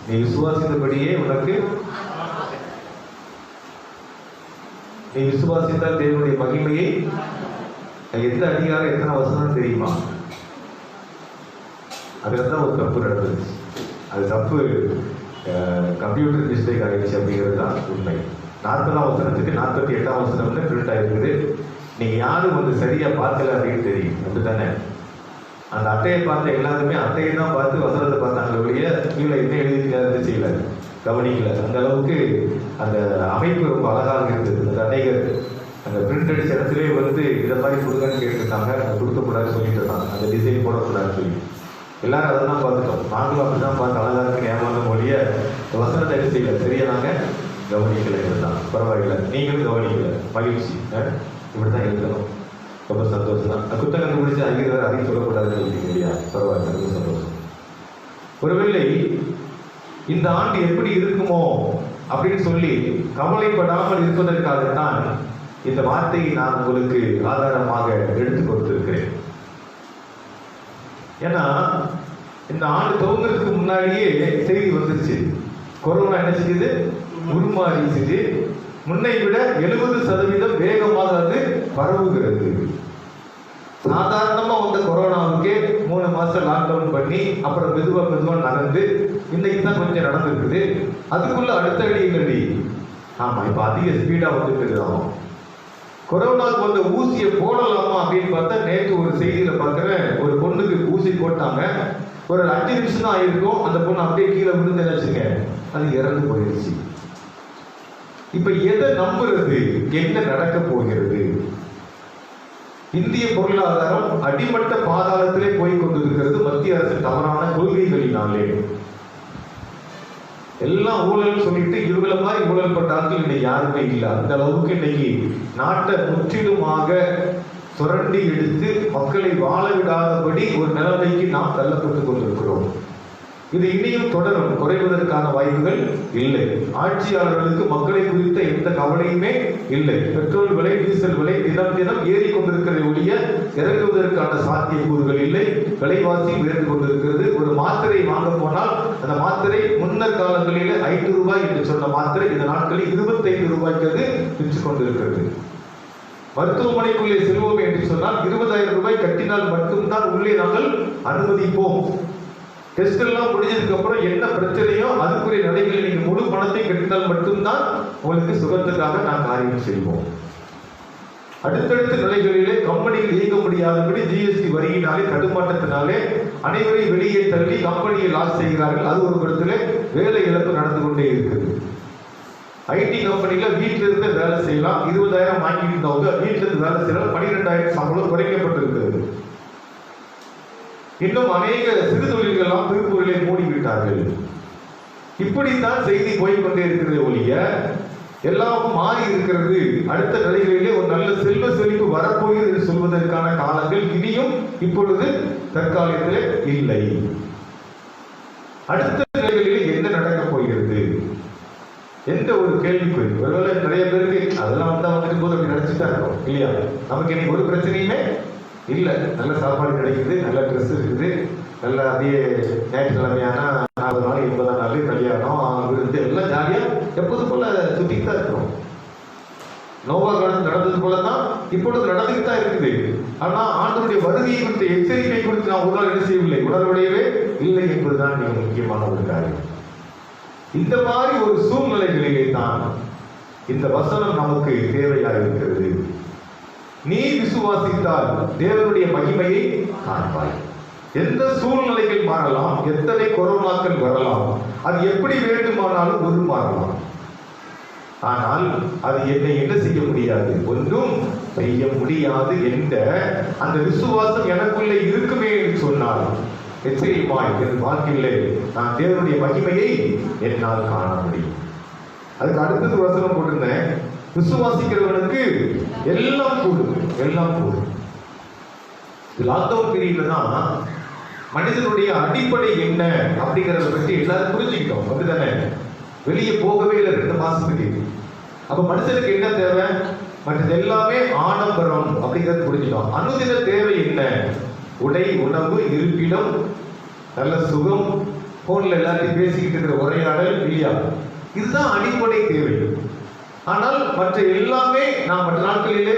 நீ விசுவாசித்தபடியே உனக்கு நீ விசுவாசித்தால் தேவனுடைய மகிமையை எந்த அதிகாரம் எத்தனை வசனம் தெரியுமா? அதுலதான் ஒரு தப்பு நடந்துச்சு. அது தப்பு கம்ப்யூட்டர் மிஸ்டேக் ஆகிடுச்சு அப்படிங்கிறது தான் உண்மை. 40ஆம் வசனத்துக்கு 48ஆம் வசனம்னு பிரிண்ட் ஆயிருக்குது. நீங்க யாரும் வந்து சரியா பார்க்கல அப்படின்னு தெரியும், அப்படித்தானே? அந்த அட்டையை பார்த்த எல்லாருமே அட்டையை தான் பார்த்து வசனத்தை பார்த்தாங்க ஒழிய கீழே என்ன எழுதிக்கிறாரு செய்யல, கவனிக்கல. அந்த அளவுக்கு அந்த அமைப்பு ரொம்ப அழகாக இருந்தது. அந்த அநேகர் அந்த பிரிண்ட் அடிச்ச இடத்துலேயே வந்து இதை மாதிரி கொடுங்கன்னு கேட்டுருந்தாங்க. அதை கொடுக்கக்கூடாதுன்னு சொல்லிட்டு இருந்தாங்க, அந்த டிசைன் போடக்கூடாதுன்னு சொல்லி. எல்லாரும் அதை தான் பார்த்துட்டோம். நாங்களும் அப்படி தான் பார்த்து அழகாக இருக்கு ஏமாந்த மொழிய வசனத்தை என்ன செய்யல, சரியா நாங்கள் கவனிக்கலை. இதுதான் பரவாயில்லை, நீங்களும் கவனிக்கல, மகிழ்ச்சி. இப்படி தான் இருக்கணும், ரொம்ப சந்தோஷம் தான். குத்தம் கண்டுபிடிச்சு அதிகம் சொல்லக்கூடாதுன்னு சொல்லிட்டீங்க இல்லையா? பரவாயில்ல, ரொம்ப சந்தோஷம். ஒருவேளை இந்த ஆண்டு எப்படி இருக்குமோ அப்படின்னு சொல்லி கவலைப்படாமல் இருப்பதற்காகத்தான் இந்த வார்த்தையை நான் உங்களுக்கு ஆதாரமாக எடுத்து கொடுத்திருக்கிறேன். ஏன்னா இந்த ஆண்டு துவங்குறதுக்கு முன்னாடியே செய்தி வந்துருச்சு. கொரோனா என்ன செஞ்சது? உருமாறிச்சு. முன்னை விட 70% வேகமாக அது பரவுகிறது. சாதாரணமா வந்த கொரோனாவுக்கே 3 மாசம் லாக்டவுன் பண்ணி அப்புறம் மெதுவா நகர்ந்து இன்னைக்கு தான் கொஞ்சம் நடந்திருக்குது. அதுக்குள்ள அடுத்த அடி இல்லடி. ஆமா, இப்ப அதிக ஸ்பீடா வந்துட்டு கொரோனாவுக்கு வந்த ஊசியை போடலாமா அப்படின்னு பார்த்தா நேற்று ஒரு செய்தியில பார்க்கிறேன், ஒரு பொண்ணுக்கு ஊசி போட்டாங்க. ஒரு 5 நிமிஷம் தான் ஆயிருக்கும், அந்த பொண்ணு அப்படியே கீழே விழுந்து நினைச்சுங்க அது இறந்து போயிருச்சு. இப்ப எதை நம்புறது? என்ன நடக்க போகிறது? இந்திய பொருளாதாரம் அடிமட்ட பாதாளத்திலே போய் கொண்டிருக்கிறது. மத்திய அரசு தவறான கொள்கைகளினாலே எல்லாம் ஊழல் சொல்லிட்டு இவங்கள மாதிரி ஊழல் பண்றார்கள் இன்னைக்கு யாருமே இல்லை. அந்த அளவுக்கு இன்னைக்கு நாட்டை முற்றிலுமாக சுரண்டி எடுத்து மக்களை வாழ விடாதபடி ஒரு நிலைமைக்கு நாம் தள்ளப்பட்டுக் கொண்டிருக்கிறோம். இது இனியும் தொடரும், குறைவதற்கான வாய்ப்புகள் இல்லை. ஆட்சியாளர்களுக்கு மக்களை குறித்த எந்த கவலையுமே இல்லை. பெட்ரோல் விலை, டீசல் விலை தினம் தினம் ஏறிக்கொண்டிருக்கிறதை ஒழிய இறங்குவதற்கான சாத்தியக்கூறுகள் இல்லை. விலைவாசி உயர்ந்து கொண்டிருக்கிறது. ஒரு மாத்திரை வாங்க போனால் அந்த மாத்திரை முன்னர் காலங்களில் 5 ரூபாய் என்று சொன்ன மாத்திரை இந்த நாட்களில் 25 ரூபாய்க்கு அது விற்று கொண்டிருக்கிறது. மருத்துவமனைக்குள்ளே செல்வோம் என்று சொன்னால் 20,000 ரூபாய் கட்டினால் மட்டும்தான் உள்ளே நாங்கள் அனுமதிப்போம். டெஸ்ட் எல்லாம் முடிஞ்சதுக்கு அப்புறம் என்ன பிரச்சனையோ அதுக்குரிய நடைகளில் நீங்க முழு பணத்தை கட்டினால் மட்டும்தான் உங்களுக்கு சுகத்துக்காக நான் காரியம் செய்வோம். அடுத்தடுத்த நிலைகளிலே கம்பெனியில் இயங்க முடியாதபடி ஜிஎஸ்டி வரியினாலே தடுமாற்றத்தினாலே அனைவரையும் வெளியே தள்ளி கம்பெனியை லாஸ் செய்கிறார்கள். அது ஒரு இடத்துல வேலை இழப்பு நடந்து கொண்டே இருக்குது. ஐடி கம்பெனில வீட்டில இருந்து வேலை செய்யலாம், 20,000 வாங்கிட்டு இருந்தவங்க வீட்டில இருந்து வேலை செய்யலாம், 12,000 சம்பளம் குறைக்கப்பட்டிருக்கிறது. இன்னும் அநேக சிறு தொழில்கள்லாம் திருப்பூரிலே மூடிவிட்டார்கள். இப்படித்தான் செய்தி போய்கொண்டே இருக்கிறது ஒழிய எல்லாம் மாறி இருக்கிறது. அடுத்த நிலைகளிலே ஒரு நல்ல செல்வ செழிப்பு வரப்போகிறது என்று சொல்வதற்கான காலங்கள் இனியும் இப்பொழுது தற்காலத்திலே இல்லை. அடுத்த நிலைகளிலே என்ன நடக்கப் போகிறது எந்த ஒரு கேள்விக்குறி. ஒருவேளை நிறைய பேருக்கு அதெல்லாம் வந்துட்டு போது அப்படி நினைச்சுட்டா இருக்கும் இல்லையா? நமக்கு இன்னைக்கு ஒரு பிரச்சனையுமே இல்லை. நல்ல சாப்பாடு கிடைக்குது, நல்ல ட்ரெஸ் இருக்குது, நல்ல அப்படியே ஞாயிற்றுக்கிழமையான 40 நாள் 80 நாள் கல்யாணம் விருந்து எல்லாம் ஜாலியா எப்போதும் போல சுத்திட்டு தான் இருக்கிறோம். நோவா காலத்தில் நடந்தது போலதான் இப்பொழுது நடந்துட்டு தான் இருக்குது. ஆனா ஆண்டவருடைய வருகையை குறித்த எச்சரிக்கை குறித்து நாம் ஒரு நாள் என்ன செய்யவில்லை, உணர்வுடையவே இல்லை என்பதுதான் மிக முக்கியமான ஒரு காரியம். இந்த மாதிரி ஒரு சூழ்நிலைகளிலே தான் இந்த வசனம் நமக்கு தேவையாக இருக்கிறது. நீ விசுவாசித்தால் தேவனுடைய மகிமையை காண்பாய். எந்த சூழ்நிலைகள் மாறலாம், எத்தனை கொரோனாக்கள் வரலாம், அது எப்படி வேண்டுமானாலும் உருமாறலாம். ஆனால் அது என்னை என்ன செய்ய முடியாது, ஒன்றும் செய்ய முடியாது என்ற அந்த விசுவாசம் எனக்குள்ளே இருக்குமே என்று சொன்னால் நிச்சயமாய் என் வாழ்க்கையிலே நான் தேவனுடைய மகிமையை என்னால் காண முடியும். அதுக்கு அடுத்தது வசனம் போட்டிருந்தேன், விசுவாசிக்கிறவனுக்கு எல்லாம் கூடும், எல்லாம் கூடும். லாக்டவுன் பீரியட்ல தான் மனிதனுடைய அடிப்படை என்ன அப்படிங்கறத பற்றி எல்லாரும் புரிஞ்சுக்கிட்டோம். அப்படிதானே? வெளியே போகவே இல்லை 2 மாசத்துக்கு. அப்ப மனுஷனுக்கு என்ன தேவை? மற்றது எல்லாமே ஆடம்பரம் அப்படிங்கறது புரிஞ்சுட்டோம். அனுதின தேவை என்ன? உடை, உணவு, இருப்பிடம், நல்ல சுகம், போன்ல எல்லாத்தையும் பேசிக்கிட்டு இருக்கிற உரையாடல் இல்லையா? இதுதான் அடிப்படை தேவை. ஆனால் மற்ற எல்லாமே நாம் மற்ற நாட்களிலே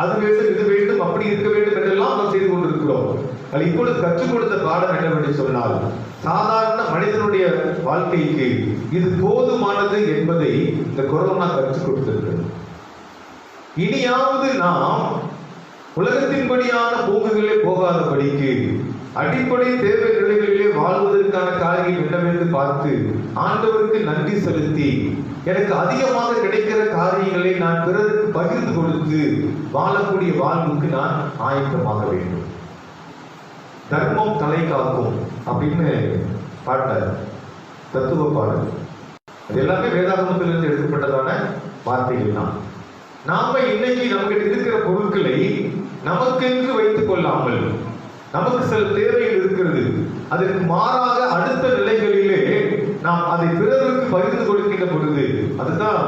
அது வேண்டும் இது வேண்டும் அப்படி இருக்க வேண்டும் என்றெல்லாம் நாம் செய்து கொண்டிருக்கிறோம். அது இப்பொழுது கற்றுக் கொடுத்த பாடம் என்னவென்று சொன்னால், சாதாரண மனிதனுடைய வாழ்க்கைக்கு இது போதுமானது என்பதை இந்த கொரோனா கற்றுக் கொடுத்திருக்கிறது. இனியாவது நாம் உலகத்தின்படியான போக்குகளே போகாதபடிக்கு அடிப்படை தேவை நிலைகளிலே வாழ்வதற்கான காரியம் என்னவென்று பார்த்து ஆண்டவருக்கு நன்றி செலுத்தி எனக்கு அதிகமாக கிடைக்கிற காரியங்களை நான் பிறருக்கு பகிர்ந்து கொடுத்து வாழக்கூடிய வாழ்வுக்கு நான் ஆயத்தமாக வேண்டும். தர்மம் தலை காக்கும் அப்படின்னு பாட்டார், தத்துவ பாடல். அது எல்லாமே வேதாகமத்திலிருந்து எடுக்கப்பட்டதான வார்த்தைகள் தான். நாம இன்னைக்கு நம்மகிட்ட இருக்கிற பொருட்களை நமக்கென்று வைத்துக் கொள்ளாமல் நமக்கு சில தேவைகள் இருக்கிறது. அதற்கு மாறாக அடுத்த நிலைகளிலே நாம் அதை பிறருக்கு பகிர்ந்து கொடுக்கின்ற பொழுது, அதுதான்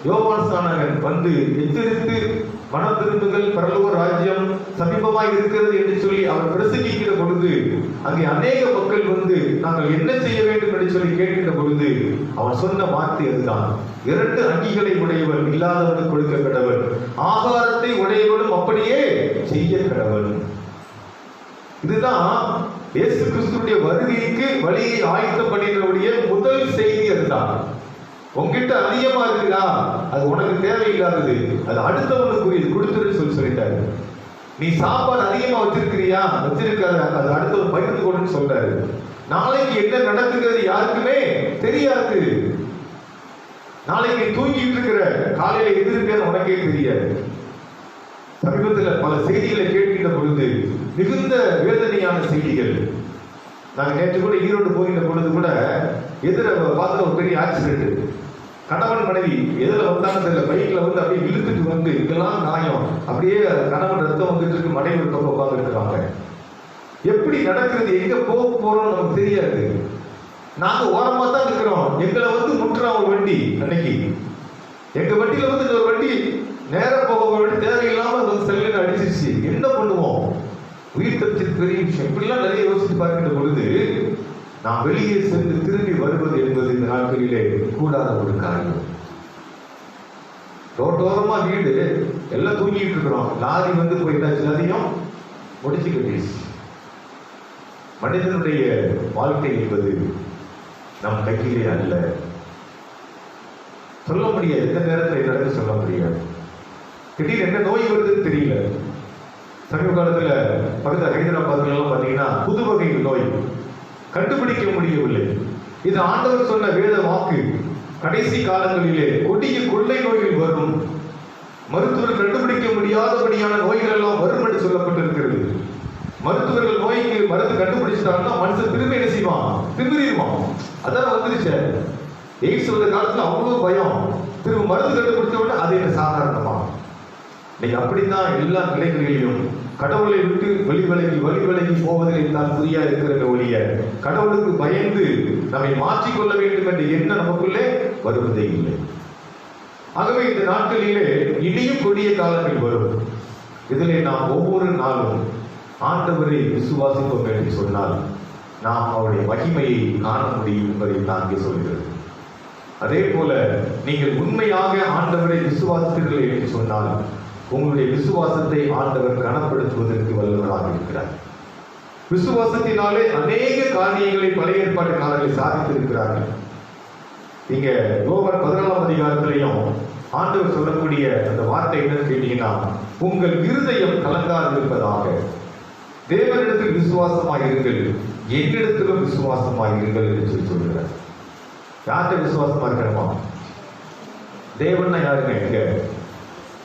யோவான் ஸ்நானகன் வந்து எச்சரித்து மனம் திரும்புங்கள், பரலோக ராஜ்யம் சமீபமாய் இருக்கிறது என்று சொல்லி அவர் பிரசங்கிக்கிற பொழுது, அங்கே அநேக மக்கள் வந்து நாங்கள் என்ன செய்ய வேண்டும் என்று சொல்லி கேட்கின்ற பொழுது அவன் சொன்ன வார்த்தை அதுதான், 2 அங்கிகளை உடையவன் இல்லாதவனுக்கு கொடுக்க கடவன், ஆகாரத்தை உடையவனும் அப்படியே செய்ய கடவன். இதுதான் இயேசு கிறிஸ்துடைய வருகைக்கு வழியை ஆயத்தம் பண்ணினுடைய முதல் செய்தி. அதுதான், உங்ககிட்ட அதிகமா இருக்குதா, அது உனக்கு தேவையில்லாதது, அது அடுத்தவனுக்குரியது, கொடுத்துருன்னு சொல்லிட்டாரு. நீ சாப்பாடு அதிகமா வச்சிருக்கிறியா, வச்சிருக்காத, அது அடுத்தவன் பகிர்ந்து கொண்டுன்னு சொல்றாரு. நாளைக்கு என்ன நடக்குகிறது யாருக்குமே தெரியாது. நாளைக்கு நீ தூங்கிட்டு இருக்கிற, காலையில எதிர்ப்பேன்னு உனக்கே தெரியாது. சமீபத்தில் பல செய்திகளை கேட்கின்ற பொழுது மிகுந்த வேதனையான செய்திகள். நாங்கள் நேற்று கூட ஈரோடு போகின்ற பொழுது கூட எதிர பார்த்த ஒரு பெரிய ஆக்சிடென்ட். கணவன் மனைவி எதிர வந்தாங்க தெரியல, பைக்ல வந்து அப்படியே இழுத்துட்டு வந்து இதெல்லாம் காயம், அப்படியே கணவன் ரத்தம் வந்துட்டு இருக்கு, மனைவி ஒரு பக்கம் உட்கார்ந்துட்டு இருக்காங்க. எப்படி நடக்கிறது, எங்க போக போறோம் நமக்கு தெரியாது. நாங்க ஓரமா தான் இருக்கிறோம், எங்களை வந்து முற்றுறான் ஒரு வண்டி. அன்னைக்கு எங்க வண்டியில வந்து ஒரு வண்டி நேரம் போக வேண்டி தேவையில்லாம செல்லுன்னு அடிச்சிருச்சு. என்ன பண்ணுவோம்? உயிர் தப்பிச்சது பெரிய விஷயம். இப்படிலாம் நிறைய யோசித்து பார்க்கின்ற பொழுது நாம் வெளியே சென்று திரும்பி வருவது என்பது இந்த நாட்களிலே கூடாத ஒரு காரியம். ரோட்டோரமா வீடு எல்லாம் தூங்கிட்டு இருக்கிறோம், லாரி வந்து போயிட்டாச்சு, அதையும் முடிச்சு கட்டிடுச்சு. மனிதனுடைய வாழ்க்கை என்பது நம் கையிலே அல்ல. சொல்ல முடியாது, எந்த நேரத்தில் நடக்க சொல்ல முடியாது. திடீர்னு என்ன நோய் வருதுன்னு தெரியல. சமீப காலத்துல பக்கத்துல ஹைதராபாத்ல எல்லாம் பாத்தீங்கன்னா புது வகை நோய் கண்டுபிடிக்க முடியவில்லை. இது ஆண்டவர் சொன்ன வேத வாக்கு. கடைசி காலங்களிலே கொடிய கொள்ளை நோய்கள் வரும், மருத்துவர்கள் கண்டுபிடிக்க முடியாதபடியான நோய்கள் எல்லாம் வரும் என்று சொல்லப்பட்டிருக்கிறது. மருத்துவர்கள் நோய்க்கு மருந்து கண்டுபிடிச்சிட்டாங்கன்னா மனுஷன் திரும்ப என்ன செய்வான், திமிரிடுவான். அதான் வந்துருச்சு. எய்ட்ஸ் வந்த காலத்துல அவ்வளவு பயம், திரும்ப மருந்து கண்டுபிடிச்ச உடனே அது என்ன சாதாரணமா? இன்னைக்கு அப்படித்தான் எல்லா நிலைகளிலும் கடவுளை விட்டு வழி விலகி போவதில் தான் புரியா இருக்கிற ஒழிய கடவுளுக்கு பயந்து நம்மை மாற்றிக்கொள்ள வேண்டும் என்ற எண்ணம் நமக்குள்ளே வருவதே இல்லை. ஆகவே இந்த நாட்களிலே இனியும் கொடிய காலங்கள் வரும். இதிலே நாம் ஒவ்வொரு நாளும் ஆண்டவரை விசுவாசிப்போம் என்று சொன்னால் நாம் அவருடைய மகிமையை காண முடியும் என்பதை தான் இங்கே சொல்கிறது. அதே போல நீங்கள் உண்மையாக ஆண்டவரை விசுவாசித்தீர்கள் என்று சொன்னால் உங்களுடைய விசுவாசத்தை ஆண்டவர் கனப்படுத்துவதற்கு வல்லவராக இருக்கிறார். விசுவாசத்தினாலே அநேக காரியங்களை பழைய ஏற்பாட்டு காலங்களில் சாதித்திருக்கிறார்கள். நீங்க ரோமர் 14ஆம் அதிகாரத்திலையும் ஆண்டவர் சொல்லக்கூடிய அந்த வார்த்தை என்னன்னு கேட்டீங்கன்னா, உங்கள் இருதயம் கலங்காது இருப்பதாக, தேவனிடத்தில் விசுவாசமாக இருங்கள், என்னிடத்திலும் விசுவாசமாக இருங்கள் என்று சொல்லி சொல்கிறார். யார்கிட்ட விசுவாசமா இருக்கணுமா? தேவன்னா யாருங்க? எங்க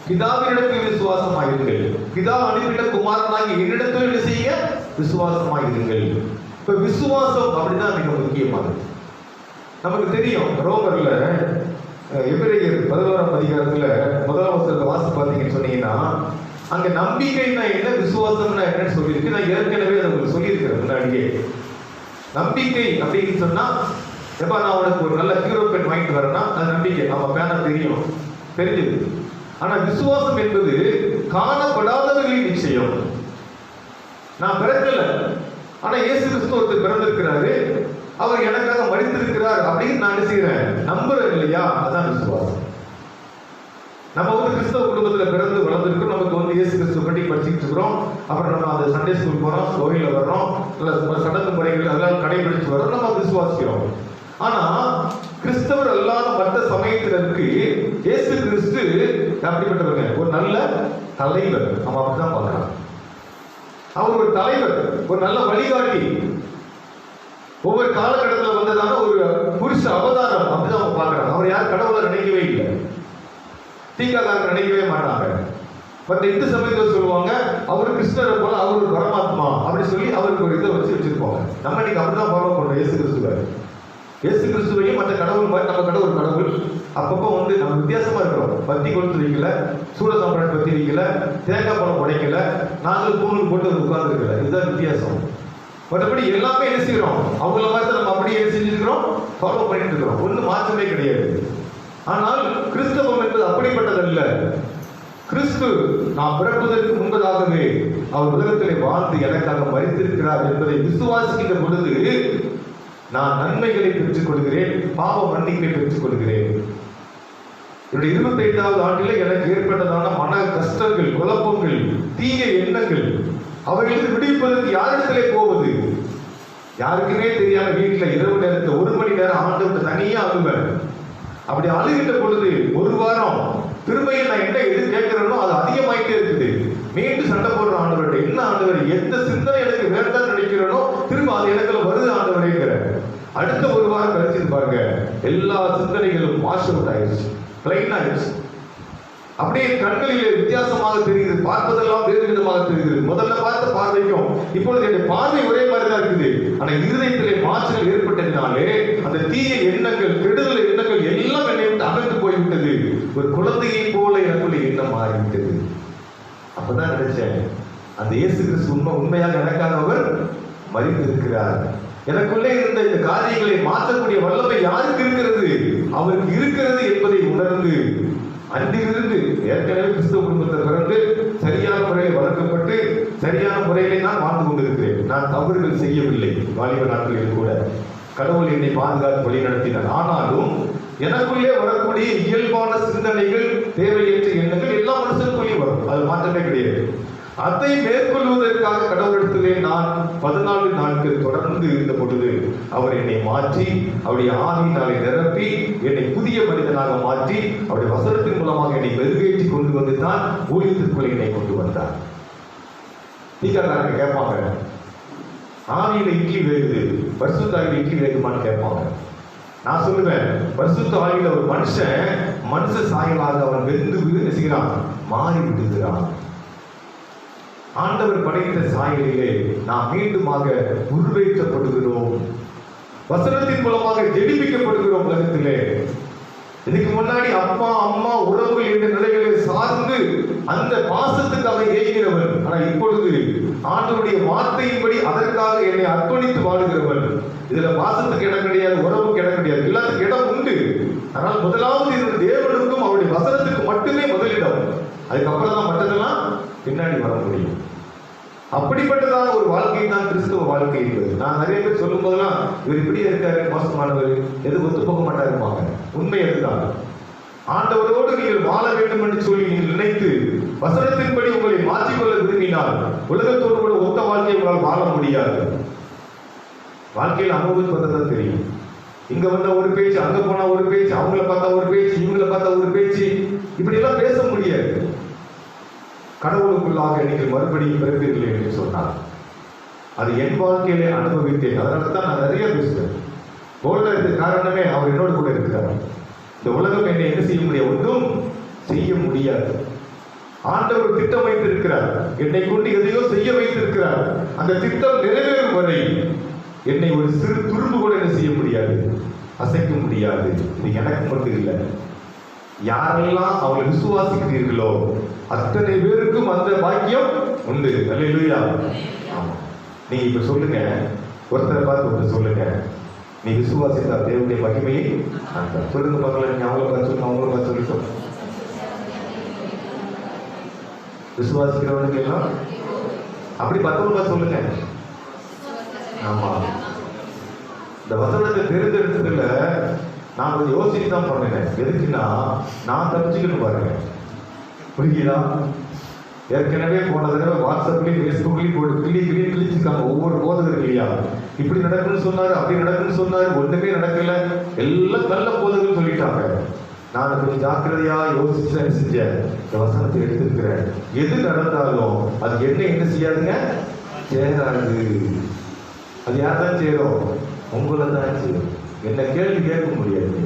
பிதாவினிடத்தில் விசுவாசமாக இருங்கள், பிதா அனுப்பின குமாரனாகி என்னிடத்தில் என்ன செய்ய விசுவாசமாக இருங்கள். இப்ப விசுவாசம் அப்படிதான் மிக முக்கியமானது. நமக்கு தெரியும், ரோமர்ல எபிரேயர் 11ஆம் அதிகாரத்துல 1ஆம் வசனத்தை வாசித்து பார்த்தீங்கன்னு சொன்னீங்கன்னா, அங்க நம்பிக்கைன்னா என்ன, விசுவாசம்னா என்னன்னு சொல்லியிருக்கு. நான் ஏற்கனவே அதை உங்களுக்கு சொல்லியிருக்கிறேன் முன்னாடியே. நம்பிக்கை அப்படின்னு சொன்னா, எப்ப நான் உனக்கு ஒரு நல்ல ஹீரோ பென் வாங்கிட்டு வரேன்னா அது நம்பிக்கை, நம்ம பேனா தெரியும், தெரிஞ்சது. ஆனா விசுவாசம் என்பது காணப்படாதவர்களின் நிச்சயம். நான் பிறக்கல, ஆனா இயேசு கிறிஸ்து ஒருத்தர் பிறந்திருக்கிறாரு, அவர் எனக்காக மரித்திருக்கிறார் அப்படின்னு நான் செய்யறேன், நம்புறேன் இல்லையா? அதான் விசுவாசம். நம்ம வந்து கிறிஸ்தவ குடும்பத்துல பிறந்து வளர்ந்துருக்கோம், நமக்கு வந்து இயேசு கிறிஸ்துவ பற்றி படிச்சுட்டு இருக்கிறோம். அப்புறம் நம்ம அந்த சண்டே ஸ்கூல் போறோம், கோயில வர்றோம், சடங்கு முறைகள் அதெல்லாம் கடைபிடிச்சு வர்றோம், நம்ம விசுவாசிக்கிறோம். ஆனா கிறிஸ்தவர் அல்லாத மற்ற சமயத்தினருக்கு இயேசு கிறிஸ்து அப்படிப்பட்டவங்க ஒரு நல்ல தலைவர், நம்ம அப்படிதான் பார்க்கலாம். அவர் ஒரு தலைவர், ஒரு நல்ல வழிகாட்டி, ஒவ்வொரு காலகட்டத்தில் வந்ததான ஒரு புருஷ அவதாரம் அப்படிதான் அவங்க பார்க்கிறாங்க. அவர் யார் கடவுளை நினைக்கவே இல்லை, தீக்காக நினைக்கவே மாட்டாங்க. பட் இந்து சமயத்தில் சொல்லுவாங்க அவர் கிருஷ்ணரை போல அவர் ஒரு பரமாத்மா அப்படி சொல்லி அவருக்கு ஒரு இதை வச்சிருப்பாங்க. நம்ம இன்னைக்கு அப்படிதான் ஃபாலோ பண்றோம் இயேசு கிறிஸ்துவ. இயேசு கிறிஸ்துவையும் மற்ற கடவுள் மாதிரி நம்ம கடவுள் கடவுள் அப்பப்போ வந்து நம்ம வித்தியாசமா இருக்கிறோம். பத்தி கொளுத்து வைக்கல, சூட சாப்பாடு பத்தி வைக்கல, தேங்காய் பழம் உடைக்கல, நாங்கள் பூணூல் போட்டு உட்கார்ந்து இருக்கல. இதுதான் வித்தியாசம். மற்றபடி எல்லாமே என்ன செய்யறோம்? அவங்கள மாதிரி தான் நம்ம அப்படியே செஞ்சிருக்கிறோம், ஃபாலோ பண்ணிட்டு இருக்கிறோம். ஒன்றும் மாற்றமே கிடையாது. ஆனால் கிறிஸ்தவம் என்பது அப்படிப்பட்டதல்ல. கிறிஸ்து நான் பிறப்பதற்கு முன்பதாகவே அவர் உலகத்திலே வாழ்ந்து எனக்காக மரித்திருக்கிறார் என்பதை விசுவாசிக்கின்ற பொழுது நான் நன்மைகளை பெற்றுக் கொள்கிறேன், பாவ மன்னிப்பை பெற்றுக் கொள்கிறேன். என்னுடைய 25வது ஆண்டிலே எனக்கு ஏற்பட்டதான மன கஷ்டங்கள், குழப்பங்கள், தீய எண்ணங்கள், அவைகளுக்கு விடுவிப்பதற்கு யாரிடத்திலே போவது? யாருக்குமே தெரியாம வீட்டுல இரவு நேரத்தில் 1 மணி நேரம் ஆண்டவர்கிட்ட தனியா அழுவேன். அப்படி அழுகின்ற பொழுது ஒரு வாரம் திரும்பியும் நான் என்ன எது கேட்கிறேனோ அது அதிகமாயிட்டே இருக்குது. மீண்டும் சண்டை போடுற ஆண்டவர்கிட்ட, என்ன ஆண்டவர், எந்த சிந்தனை எனக்கு வேண்டாம் நினைக்கிறேனோ திரும்ப அது எனக்கு வருது ஆண்டவரேங்கிற. அடுத்த ஒரு வாரம் கழிச்சு பாருங்க, எல்லா சிந்தனைகளும் வாஷ் அவுட் ஆயிடுச்சு, பிளைன் ஆயிடுச்சு. அப்படியே கண்களிலே வித்தியாசமாக தெரியுது, பார்ப்பதெல்லாம் வேறு விதமாக தெரியுது. முதல்ல பார்த்த பார்வைக்கும் இப்பொழுது என்னுடைய பார்வை ஒரே மாதிரி தான் இருக்குது. ஆனா இருதயத்திலே மாற்றங்கள் ஏற்பட்டதினாலே அந்த தீய எண்ணங்கள், கெடுதல் எண்ணங்கள் எல்லாம் என்னை விட்டு அகன்று போய்விட்டது. ஒரு குழந்தையை போல எனக்குள்ள எண்ணம் மாறிவிட்டது. அப்பதான் நினைச்சேன், அந்த இயேசு கிறிஸ்து உண்மையாக எனக்காக அவர் மரித்திருக்கிறார். எனக்குள்ளே இருந்த இந்த காரியங்களை மாற்றக்கூடிய வல்லமை யாருக்கு இருக்கிறது? அவருக்கு இருக்கிறது என்பதை உணர்ந்து அன்றிலிருந்து ஏற்கனவே கிறிஸ்தவ குடும்பத்தில் பிறந்து சரியான முறையில் வளர்க்கப்பட்டு சரியான முறையிலே நான் வாழ்ந்து கொண்டிருக்கிறேன். நான் தவறுகள் செய்யவில்லை. வாலிப நாட்களில் கூட கடவுள் என்னை பாதுகாத்து வழி நடத்தினார். ஆனாலும் எனக்குள்ளே வரக்கூடிய இயல்பான சிந்தனைகள், தேவையற்ற எண்ணங்கள் எல்லா மனுஷனுக்குள்ளே வரும், அது மாற்றமே கிடையாது. அதை மேற்கொள்வதற்காக கடவுளிடத்திலே நான் 14 நாட்கள் தொடர்ந்து இருந்த பொழுது அவர் என்னை மாற்றி அவருடைய ஆவியினாலே நிரப்பி என்னை புதிய மனிதனாக மாற்றி அவருடைய வசனத்தின் மூலமாக என்னை மெருகேற்றி கொண்டு வந்து தான் ஊழியத்திற்குள்ளே என்னை கொண்டு வந்தார். டீக்காரங்க கேட்பாங்க, ஆவியில இட்லி வேகுது, பரிசுத்த ஆவியில இட்லி வேகுமான்னு கேட்பாங்க. நான் சொல்லுவேன், பரிசுத்த ஆவியில ஒரு மனுஷ சாயலாக அவன் வெந்து செய்கிறான், மாறி விடுகிறான். ஆண்டவர் படைத்த சாயலிலே நாம் மீண்டுமாக உருவேற்றப்படுகிறோம், வசனத்தின் மூலமாக ஜெனிப்பிக்கப்படுகிறோம் உலகத்திலே. இதுக்கு முன்னாடி அப்பா அம்மா உறவுகள் என்ற நிலைகளை சார்ந்து அந்த பாசத்துக்காக ஏகிறவன். ஆனா இப்பொழுது ஆண்டவருடைய வார்த்தையின்படி அதற்காக என்னை அர்ப்பணித்து வாழுகிறவன். இதுல பாசத்துக்கு இடம் கிடையாது, உறவுக்கு இடம் கிடையாது, எல்லாத்துக்கும் இடம் உண்டு. ஆனால் முதலாவது என்னுடைய தேவனுக்கும் அவருடைய வசனத்துக்கு மட்டுமே முதலிடம். அதுக்கப்புறம் தான் மற்றதெல்லாம் பின்னாடி வர முடியும். அப்படிப்பட்டதான ஒரு வாழ்க்கை தான் கிறிஸ்தவ வாழ்க்கை என்பது. நான் நிறைய பேர் சொல்லும் போதெல்லாம் இவர் இப்படியே இருக்காரு, மோசமானவர், எது ஒத்து போக மாட்டா இருப்பாங்க. உண்மை அதுதான். ஆண்டவரோடு நீங்கள் வாழ வேண்டும் என்று சொல்லி நீங்கள் நினைத்து வசனத்தின்படி உங்களை மாற்றிக்கொள்ள விரும்பினால் உலகத்தோடு கூட ஒத்த வாழ்க்கையை உங்களால் வாழ முடியாது. வாழ்க்கையில் அனுபவித்து வந்ததான் தெரியும். இங்க வந்தா ஒரு பேச்சு, அங்க போனா ஒரு பேச்சு, அவங்கள பார்த்தா ஒரு பேச்சு, இவங்களை பார்த்தா ஒரு பேச்சு, இப்படி எல்லாம் பேச முடியாது. கடவுளுக்குள்ளாக நீங்கள் மறுபடியும் பிறப்பீர்கள் என்று சொன்னார். அது என் வாழ்க்கையிலே அனுபவித்தேன். அதனால தான் நான் நிறைய பேசுகிறேன். போல்டருக்கு காரணமே அவர் என்னோடு கூட இருக்கிறார். இந்த உலகம் என்னை என்ன செய்ய முடியாது, ஒன்றும் செய்ய முடியாது. ஆண்டவர் திட்டம் வைத்திருக்கிறார், என்னை கொண்டு எதையோ செய்ய வைத்திருக்கிறார். அந்த திட்டம் நிறைவேறும் வரை என்னை ஒரு சிறு துரும்பு கூட என்ன செய்ய முடியாது, அசைக்க முடியாது. இது எனக்கு மட்டும் இல்லை, யாரெல்லாம் அவங்களை விசுவாசிக்கிறீர்களோ அத்தனை பேருக்கும் அந்த பாக்கியம் உண்டு. அல்லேலூயா. நீங்க இப்ப சொல்லுங்க, ஒருத்தரை பார்த்து ஒருத்தர் சொல்லுங்க, நீ விசுவாசித்தா தேவனுடைய மகிமையை சொல்லுங்க பார்க்கலாம். நீங்க அவங்கள பார்த்து சொல்லுங்க, அவங்கள பார்த்து சொல்லி விசுவாசிக்கிறவனுக்கு எல்லாம் அப்படி பத்தவங்க சொல்லுங்க. ஆமா, இந்த வசனத்தை தெரிந்தெடுத்ததுல நான் கொஞ்சம் யோசிச்சு தான் பண்ணினேன். எதுக்குன்னா நான் தப்பிச்சுக்கணும் பாருங்க, புரியுதா? ஏற்கனவே போன தடவை வாட்ஸ்அப்லயும் பேஸ்புக்லயும் போட்டு கிழிச்சிருக்காங்க ஒவ்வொரு போதகர்கள் இல்லையா, இப்படி நடக்குன்னு சொன்னாரு, அப்படி நடக்குன்னு சொன்னாரு, ஒண்ணுமே நடக்கல, எல்லாம் கள்ள போதகர்கள் சொல்லிட்டாங்க. நான் கொஞ்சம் ஜாக்கிரதையா யோசிச்சு தான் செஞ்சேன். இந்த வசனத்தை எடுத்திருக்கிறேன். எது நடந்தாலும் அது என்ன செய்யாதுங்க, சேராது. அது யார்தான் சேரும், உங்களை தான் சேரும். என்ன கேள்வி கேட்க முடியாது.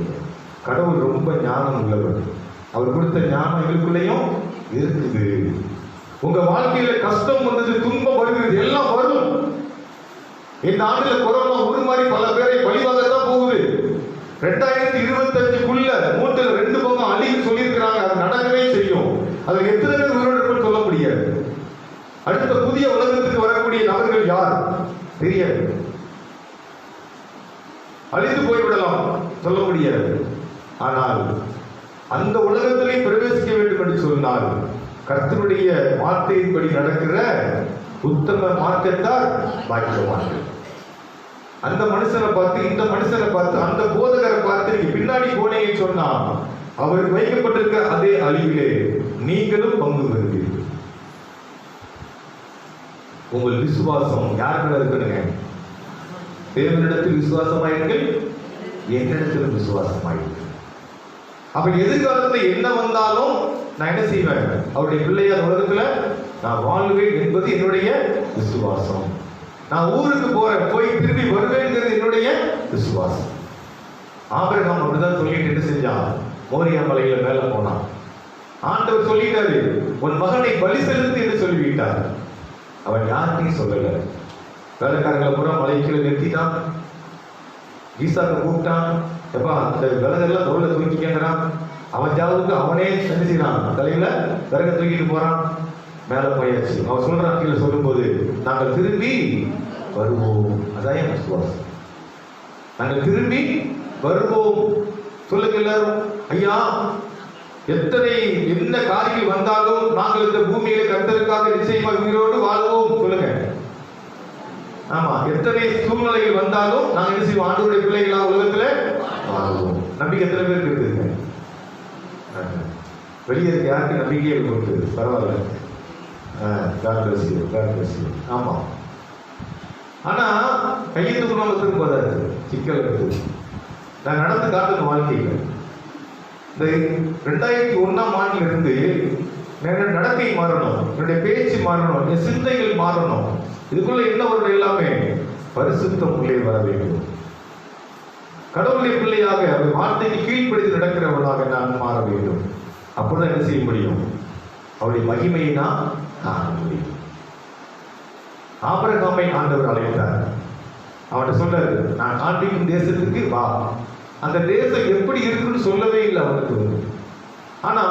கடவுள் ரொம்ப ஞானம் உள்ளவர், அவர் கொடுத்த ஞானம் எங்களுக்குள்ளேயும் இருக்குது. உங்க வாழ்க்கையில கஷ்டம் வந்தது, துன்பம் வருகிறது, எல்லாம் வரும். இந்த ஆண்டுல கொரோனா ஒரு மாதிரி பல பேரை பழிவாகத்தான் போகுது. 2025க்குள்ள 2 பக்கம் அழிவு சொல்லியிருக்கிறாங்க. அது நடக்கவே செய்யும். அது எத்தனை பேர் உயிரோடு இருப்போம்னு சொல்ல முடியாது. அடுத்த புதிய உலகத்துக்கு வரக்கூடிய நபர்கள் யார் தெரியாது. அழிந்து போய்விடலாம், சொல்ல முடியாது. ஆனால் அந்த உலகத்திலே பிரவேசிக்க வேண்டும் என்று சொன்னால் கர்த்தருடைய வார்த்தையின்படி நடக்கிற உத்தம மார்க்கத்தார் பாக்கியவான்கள். அந்த மனுஷனை பார்த்து, இந்த மனுஷனை பார்த்து, அந்த போதகரை பார்த்து நீங்க பின்னாடி போனீங்கன்னு சொன்னா அவருக்கு வைக்கப்பட்டிருக்கிற அதே அழிவிலே நீங்களும் பங்கு பெறுவீர்கள். உங்கள் விசுவாசம் யாருக்குள்ள இருக்கணுங்க? தேவனிடத்தில் விசுவாசமாயிருங்கள், என்னிடத்திலும் விசுவாசமாயிருங்கள். அப்ப எதிர்காலத்துல என்ன வந்தாலும் நான் என்ன செய்வேன்? அவருடைய பிள்ளையார் உலகத்துல நான் வாழ்வேன் என்பது என்னுடைய விசுவாசம். நான் ஊருக்கு போறேன், போய் திரும்பி வருவேங்கிறது என்னுடைய விசுவாசம். ஆபிரகாம் அப்படிதான் சொல்லிட்டு என்ன செஞ்சான்? மோரியா மலையில மேல போனான். ஆண்டவர் சொல்லிட்டாரு, உன் மகனை பலி செலுத்து என்று சொல்லிவிட்டார். அவன் யார்கிட்டையும் சொல்லல. வேலைக்காரங்களை பூரா மலைக்குள்ள நிறுத்திட்டான். ஈசாக்க கூப்பிட்டான். எப்பா அந்த விலகெல்லாம் தோல்ல தூக்கிக்கிறான். அவன் ஜாவுக்கு அவனே என்ன செய்யறான்? தலையில விறக தூக்கிட்டு போறான். மேல போயாச்சு. அவன் சொல்றான், கீழே சொல்லும் போது நாங்கள் திரும்பி வருவோம். அதான் என் விசுவாசம். நாங்கள் திரும்பி வருவோம். சொல்லுங்க எல்லாரும், ஐயா எத்தனை என்ன காரியங்கள் வந்தாலும் நாங்கள் இந்த பூமியில கர்த்தருக்காக நிச்சயமாக உயிரோடு வாழ்வோம். சொல்லுங்க. ஆமா, எத்தனை சூழ்நிலைகள் வந்தாலும் நாங்கள் என்ன செய்வோம்? ஆண்டவருடைய பிள்ளைகளா உலகத்துல வாழ்வோம். நம்பிக்கை எத்தனை பேருக்கு இருக்குதுங்க? வெளியே இருக்க யாருக்கு நம்பிக்கையை கொடுக்குது? பரவாயில்ல. ஆமா, ஆனா கையெழுத்து நமக்கு போதாது, சிக்கல் இருக்குது. நான் நடந்து காட்டுற வாழ்க்கையில இந்த 2001ஆம் ஆண்டுல இருந்து நடக்கை மாறணும், என்னுடைய பேச்சு மாறணும், என் சிந்தைகள் மாறணும். இதுக்குள்ள என்ன ஒரு எல்லாமே பரிசுத்தம் உள்ளே வர வேண்டும். கடவுளுடைய பிள்ளையாக அவர் வார்த்தைக்கு கீழ்ப்படுத்தி நடக்கிறவர்களாக நான் மாற வேண்டும். அப்பதான் என்ன செய்ய முடியும்? அவருடைய மகிமையை நான் காண முடியும். ஆபிரகாமை ஆண்டவர் அழைத்தார். அவன் சொன்னாரு, நான் காண்பிக்கும் தேசத்துக்கு வா. அந்த தேசம் எப்படி இருக்குன்னு சொல்லவே இல்லை அவனுக்கு. ஆனா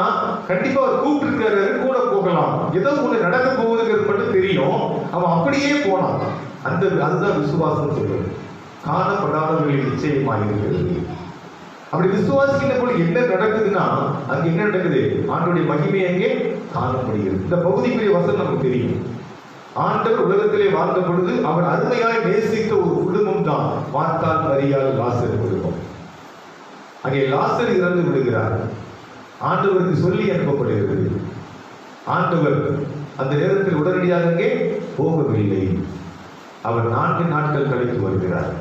கண்டிப்பா அவர் கூப்பிட்டு கூட போகலாம். ஏதோ ஒண்ணு நடக்க போகுதுங்கிறது மட்டும் தெரியும். அவன் அப்படியே போனான். அதுதான் விசுவாசம் சொல்றது. காணப்படாதவர்களின் நிச்சயமாக இருக்கிறது. அப்படி விசுவாசிக்கின்ற போது என்ன நடக்குதுன்னா, அங்க என்ன நடக்குது? ஆண்டவருடைய மகிமை அங்கே காணப்படுகிறது. இந்த பகுதிக்குரிய வசனம் நமக்கு தெரியும். ஆண்டவர் உலகத்திலே வாழ்ந்த பொழுது அவர் அருமையாய் நேசித்த ஒரு குடும்பம் தான் மார்த்தாள், மரியாள், லாசர் குடும்பம். அங்கே லாசர் இறந்து விடுகிறார். ஆண்டவருக்கு சொல்லி அனுப்பப்படுகிறது. ஆண்டவர் அந்த நேரத்தில் உடனடியாக அங்கே போகவில்லை. அவர் 4 நாட்கள் கழித்து வருகிறார்.